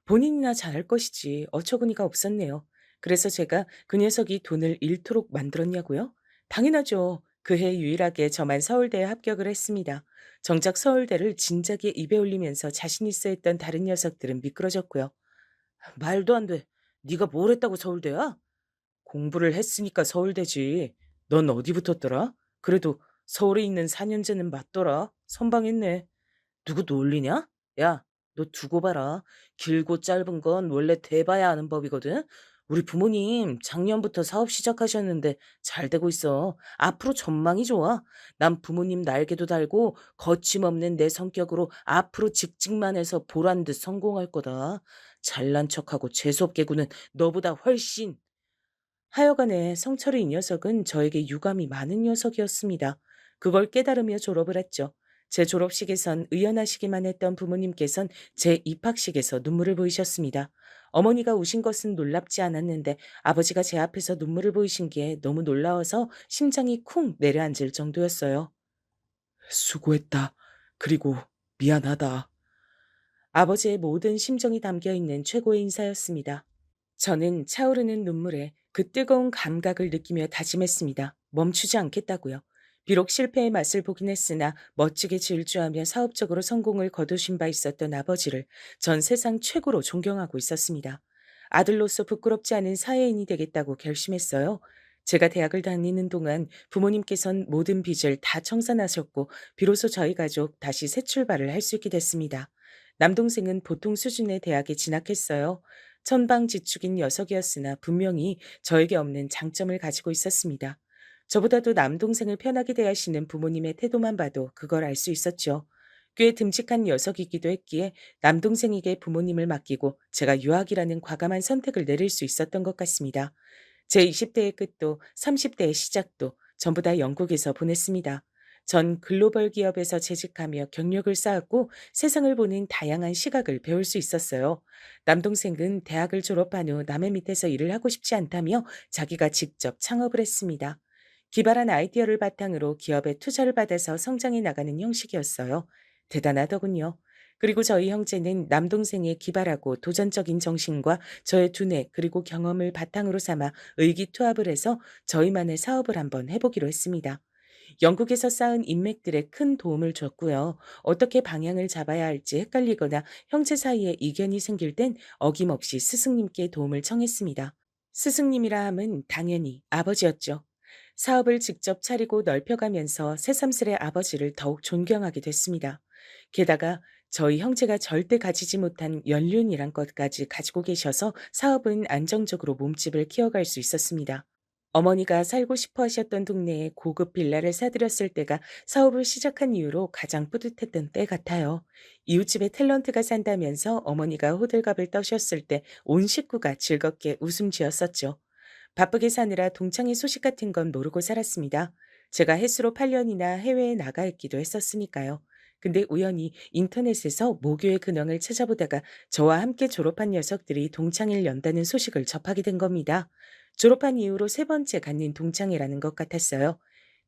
본인이나 잘할 것이지 어처구니가 없었네요. 그래서 제가 그 녀석이 돈을 잃도록 만들었냐고요? 당연하죠. 그해 유일하게 저만 서울대에 합격을 했습니다. 정작 서울대를 진작에 입에 올리면서 자신 있어 했던 다른 녀석들은 미끄러졌고요. 말도 안 돼. 네가 뭘 했다고 서울대야? 공부를 했으니까 서울대지. 넌 어디 붙었더라? 그래도 서울에 있는 4년제는 맞더라. 선방했네. 누구 놀리냐? 야, 너 두고 봐라. 길고 짧은 건 원래 대봐야 아는 법이거든. 우리 부모님 작년부터 사업 시작하셨는데 잘 되고 있어. 앞으로 전망이 좋아. 난 부모님 날개도 달고 거침없는 내 성격으로 앞으로 직직만 해서 보란 듯 성공할 거다. 잘난 척하고 재수없게 구는 너보다 훨씬. 하여간에 성철이 이 녀석은 저에게 유감이 많은 녀석이었습니다. 그걸 깨달으며 졸업을 했죠. 제 졸업식에선 의연하시기만 했던 부모님께선 제 입학식에서 눈물을 보이셨습니다. 어머니가 우신 것은 놀랍지 않았는데 아버지가 제 앞에서 눈물을 보이신 게 너무 놀라워서 심장이 쿵 내려앉을 정도였어요. 수고했다. 그리고 미안하다. 아버지의 모든 심정이 담겨 있는 최고의 인사였습니다. 저는 차오르는 눈물에 그 뜨거운 감각을 느끼며 다짐했습니다. 멈추지 않겠다고요. 비록 실패의 맛을 보긴 했으나 멋지게 질주하며 사업적으로 성공을 거두신 바 있었던 아버지를 전 세상 최고로 존경하고 있었습니다. 아들로서 부끄럽지 않은 사회인이 되겠다고 결심했어요. 제가 대학을 다니는 동안 부모님께선 모든 빚을 다 청산하셨고 비로소 저희 가족 다시 새 출발을 할 수 있게 됐습니다. 남동생은 보통 수준의 대학에 진학했어요. 천방지축인 녀석이었으나 분명히 저에게 없는 장점을 가지고 있었습니다. 저보다도 남동생을 편하게 대하시는 부모님의 태도만 봐도 그걸 알 수 있었죠. 꽤 듬직한 녀석이기도 했기에 남동생에게 부모님을 맡기고 제가 유학이라는 과감한 선택을 내릴 수 있었던 것 같습니다. 제 20대의 끝도 30대의 시작도 전부 다 영국에서 보냈습니다. 전 글로벌 기업에서 재직하며 경력을 쌓았고 세상을 보는 다양한 시각을 배울 수 있었어요. 남동생은 대학을 졸업한 후 남의 밑에서 일을 하고 싶지 않다며 자기가 직접 창업을 했습니다. 기발한 아이디어를 바탕으로 기업에 투자를 받아서 성장해 나가는 형식이었어요. 대단하더군요. 그리고 저희 형제는 남동생의 기발하고 도전적인 정신과 저의 두뇌 그리고 경험을 바탕으로 삼아 의기투합을 해서 저희만의 사업을 한번 해보기로 했습니다. 영국에서 쌓은 인맥들에 큰 도움을 줬고요. 어떻게 방향을 잡아야 할지 헷갈리거나 형제 사이에 이견이 생길 땐 어김없이 스승님께 도움을 청했습니다. 스승님이라 함은 당연히 아버지였죠. 사업을 직접 차리고 넓혀가면서 새삼스레 아버지를 더욱 존경하게 됐습니다. 게다가 저희 형제가 절대 가지지 못한 연륜이란 것까지 가지고 계셔서 사업은 안정적으로 몸집을 키워갈 수 있었습니다. 어머니가 살고 싶어 하셨던 동네에 고급 빌라를 사들였을 때가 사업을 시작한 이후로 가장 뿌듯했던 때 같아요. 이웃집에 탤런트가 산다면서 어머니가 호들갑을 떠셨을 때 온 식구가 즐겁게 웃음 지었었죠. 바쁘게 사느라 동창회 소식 같은 건 모르고 살았습니다. 제가 해수로 8년이나 해외에 나가 있기도 했었으니까요. 근데 우연히 인터넷에서 모교의 근황을 찾아보다가 저와 함께 졸업한 녀석들이 동창회를 연다는 소식을 접하게 된 겁니다. 졸업한 이후로 세 번째 갖는 동창회라는 것 같았어요.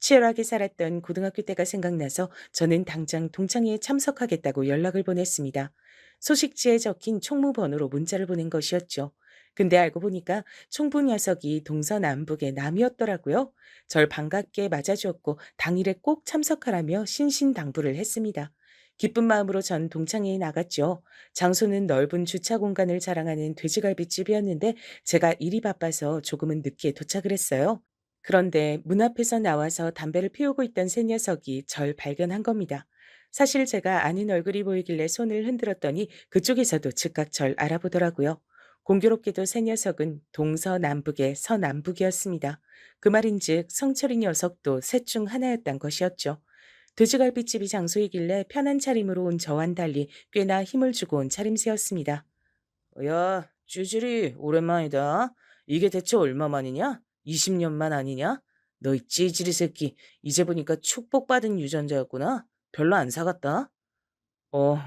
치열하게 살았던 고등학교 때가 생각나서 저는 당장 동창회에 참석하겠다고 연락을 보냈습니다. 소식지에 적힌 총무 번호로 문자를 보낸 것이었죠. 근데 알고 보니까 총부 녀석이 동서남북의 남이었더라고요. 절 반갑게 맞아주었고 당일에 꼭 참석하라며 신신당부를 했습니다. 기쁜 마음으로 전 동창회에 나갔죠. 장소는 넓은 주차 공간을 자랑하는 돼지갈비집이었는데 제가 일이 바빠서 조금은 늦게 도착을 했어요. 그런데 문 앞에서 나와서 담배를 피우고 있던 새 녀석이 절 발견한 겁니다. 사실 제가 아는 얼굴이 보이길래 손을 흔들었더니 그쪽에서도 즉각 절 알아보더라고요. 공교롭게도 새 녀석은 동서남북의 서남북이었습니다. 그 말인즉 성철이 녀석도 셋 중 하나였단 것이었죠. 돼지갈비집이 장소이길래 편한 차림으로 온 저와는 달리 꽤나 힘을 주고 온 차림새였습니다. 야, 찌질이 오랜만이다. 이게 대체 얼마만이냐? 20년만 아니냐? 너 이 찌질이 새끼, 이제 보니까 축복받은 유전자였구나. 별로 안 사갔다. 어,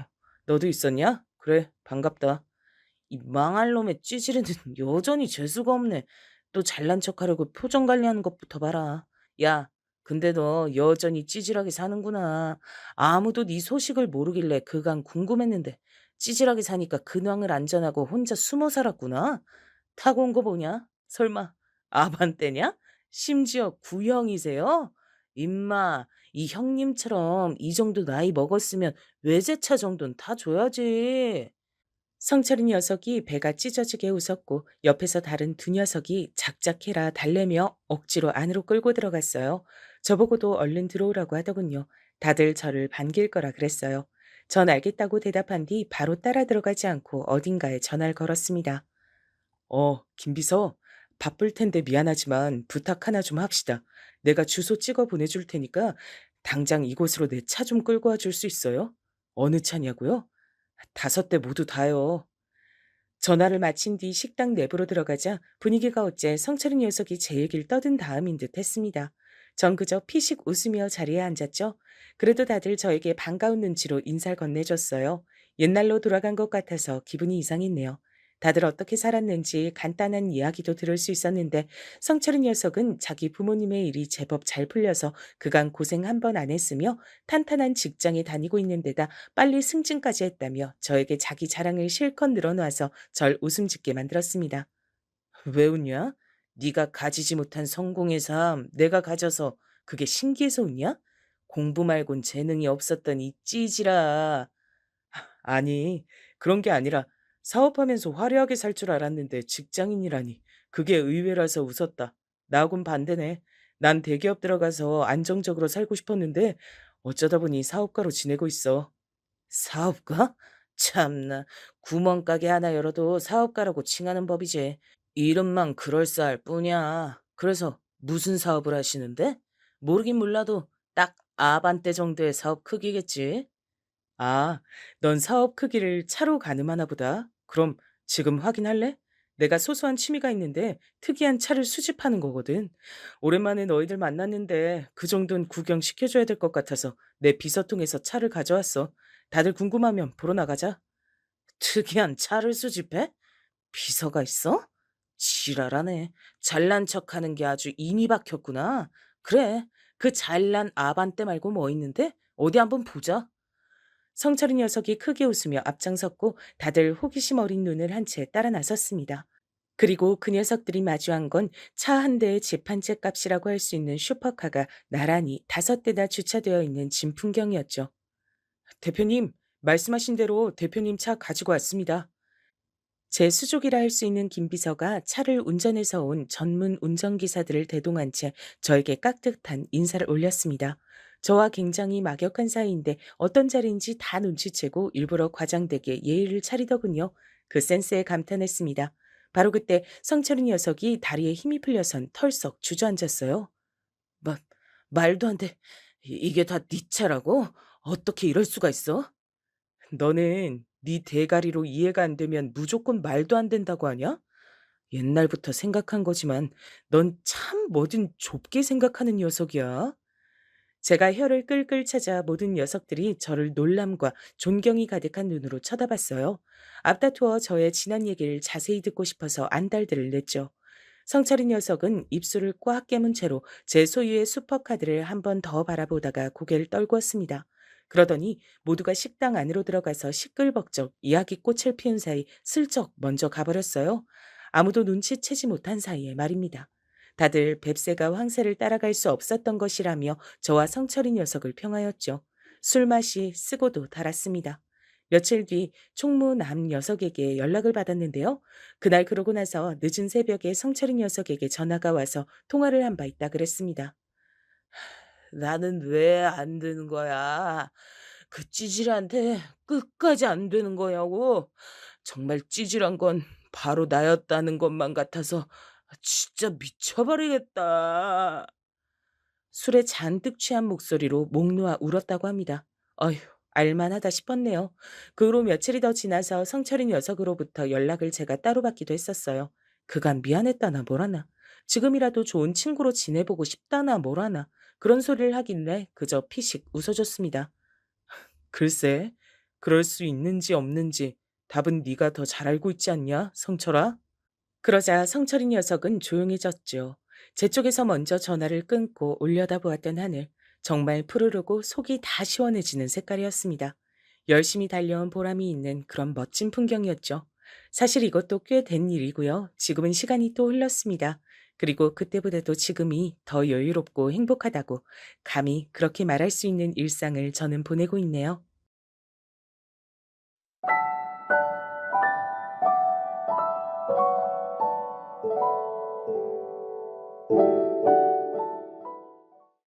너도 있었냐? 그래, 반갑다. 이 망할 놈의 찌질이는 여전히 재수가 없네. 또 잘난 척하려고 표정 관리하는 것부터 봐라. 야, 근데 너 여전히 찌질하게 사는구나. 아무도 네 소식을 모르길래 그간 궁금했는데 찌질하게 사니까 근황을 안 전하고 혼자 숨어 살았구나. 타고 온 거 뭐냐? 설마 아반떼냐? 심지어 구형이세요? 임마, 이 형님처럼 이 정도 나이 먹었으면 외제차 정도는 타줘야지. 성철이 녀석이 배가 찢어지게 웃었고 옆에서 다른 두 녀석이 작작해라 달래며 억지로 안으로 끌고 들어갔어요. 저보고도 얼른 들어오라고 하더군요. 다들 저를 반길 거라 그랬어요. 전 알겠다고 대답한 뒤 바로 따라 들어가지 않고 어딘가에 전화를 걸었습니다. 김비서. 바쁠 텐데 미안하지만 부탁 하나 좀 합시다. 내가 주소 찍어 보내줄 테니까 당장 이곳으로 내 차 좀 끌고 와줄 수 있어요? 어느 차냐고요? 5대 모두 다요. 전화를 마친 뒤 식당 내부로 들어가자 분위기가 어째 성철이 녀석이 제 얘기를 떠든 다음인 듯 했습니다. 전 그저 피식 웃으며 자리에 앉았죠. 그래도 다들 저에게 반가운 눈치로 인사를 건네줬어요. 옛날로 돌아간 것 같아서 기분이 이상했네요. 다들 어떻게 살았는지 간단한 이야기도 들을 수 있었는데 성철이 녀석은 자기 부모님의 일이 제법 잘 풀려서 그간 고생 한 번 안 했으며 탄탄한 직장에 다니고 있는 데다 빨리 승진까지 했다며 저에게 자기 자랑을 실컷 늘어놓아서 절 웃음 짓게 만들었습니다. 왜 웃냐? 네가 가지지 못한 성공의 삶 내가 가져서 그게 신기해서 웃냐? 공부 말곤 재능이 없었던 이 찌질아. 아니, 그런 게 아니라 사업하면서 화려하게 살 줄 알았는데 직장인이라니. 그게 의외라서 웃었다. 나하고는 반대네. 난 대기업 들어가서 안정적으로 살고 싶었는데 어쩌다 보니 사업가로 지내고 있어. 사업가? 참나, 구멍가게 하나 열어도 사업가라고 칭하는 법이지. 이름만 그럴싸할 뿐이야. 그래서 무슨 사업을 하시는데? 모르긴 몰라도 딱 아반떼 정도의 사업 크기겠지. 아, 넌 사업 크기를 차로 가늠하나 보다. 그럼 지금 확인할래? 내가 소소한 취미가 있는데 특이한 차를 수집하는 거거든. 오랜만에 너희들 만났는데 그 정도는 구경시켜줘야 될 것 같아서 내 비서통에서 차를 가져왔어. 다들 궁금하면 보러 나가자. 특이한 차를 수집해? 비서가 있어? 지랄하네. 잘난 척하는 게 아주 인이 박혔구나. 그래, 그 잘난 아반떼 말고 뭐 있는데? 어디 한번 보자. 성철이 녀석이 크게 웃으며 앞장섰고 다들 호기심 어린 눈을 한 채 따라 나섰습니다. 그리고 그 녀석들이 마주한 건 차 한 대의 집 한 채 값이라고 할 수 있는 슈퍼카가 나란히 5대나 주차되어 있는 진풍경이었죠. 대표님, 말씀하신 대로 대표님 차 가지고 왔습니다. 제 수족이라 할 수 있는 김 비서가 차를 운전해서 온 전문 운전기사들을 대동한 채 저에게 깍듯한 인사를 올렸습니다. 저와 굉장히 막역한 사이인데 어떤 자리인지 다 눈치채고 일부러 과장되게 예의를 차리더군요. 그 센스에 감탄했습니다. 바로 그때 성철이 녀석이 다리에 힘이 풀려선 털썩 주저앉았어요. 마, 말도 안 돼. 이게 다 네 차라고? 어떻게 이럴 수가 있어? 너는 네 대가리로 이해가 안 되면 무조건 말도 안 된다고 하냐? 옛날부터 생각한 거지만 넌 참 뭐든 좁게 생각하는 녀석이야. 제가 혀를 끌끌 찾아 모든 녀석들이 저를 놀람과 존경이 가득한 눈으로 쳐다봤어요. 앞다투어 저의 지난 얘기를 자세히 듣고 싶어서 안달들을 냈죠. 성철이 녀석은 입술을 꽉 깨문 채로 제 소유의 슈퍼카드를 한 번 더 바라보다가 고개를 떨구었습니다. 그러더니 모두가 식당 안으로 들어가서 시끌벅적 이야기꽃을 피운 사이 슬쩍 먼저 가버렸어요. 아무도 눈치채지 못한 사이에 말입니다. 다들 뱁새가 황새를 따라갈 수 없었던 것이라며 저와 성철이 녀석을 평하였죠. 술맛이 쓰고도 달았습니다. 며칠 뒤 총무 남 녀석에게 연락을 받았는데요. 그날 그러고 나서 늦은 새벽에 성철이 녀석에게 전화가 와서 통화를 한 바 있다 그랬습니다. 나는 왜 안 되는 거야? 그 찌질한테 끝까지 안 되는 거냐고. 정말 찌질한 건 바로 나였다는 것만 같아서 진짜 미쳐버리겠다. 술에 잔뜩 취한 목소리로 목 놓아 울었다고 합니다. 어휴, 알만하다 싶었네요. 그 후로 며칠이 더 지나서 성철이 녀석으로부터 연락을 제가 따로 받기도 했었어요. 그간 미안했다나 뭐라나. 지금이라도 좋은 친구로 지내보고 싶다나 뭐라나. 그런 소리를 하길래 그저 피식 웃어줬습니다. 글쎄, 그럴 수 있는지 없는지 답은 네가 더 잘 알고 있지 않냐, 성철아? 그러자 성철이 녀석은 조용해졌죠. 제 쪽에서 먼저 전화를 끊고 올려다보았던 하늘. 정말 푸르르고 속이 다 시원해지는 색깔이었습니다. 열심히 달려온 보람이 있는 그런 멋진 풍경이었죠. 사실 이것도 꽤 된 일이고요. 지금은 시간이 또 흘렀습니다. 그리고 그때보다도 지금이 더 여유롭고 행복하다고 감히 그렇게 말할 수 있는 일상을 저는 보내고 있네요.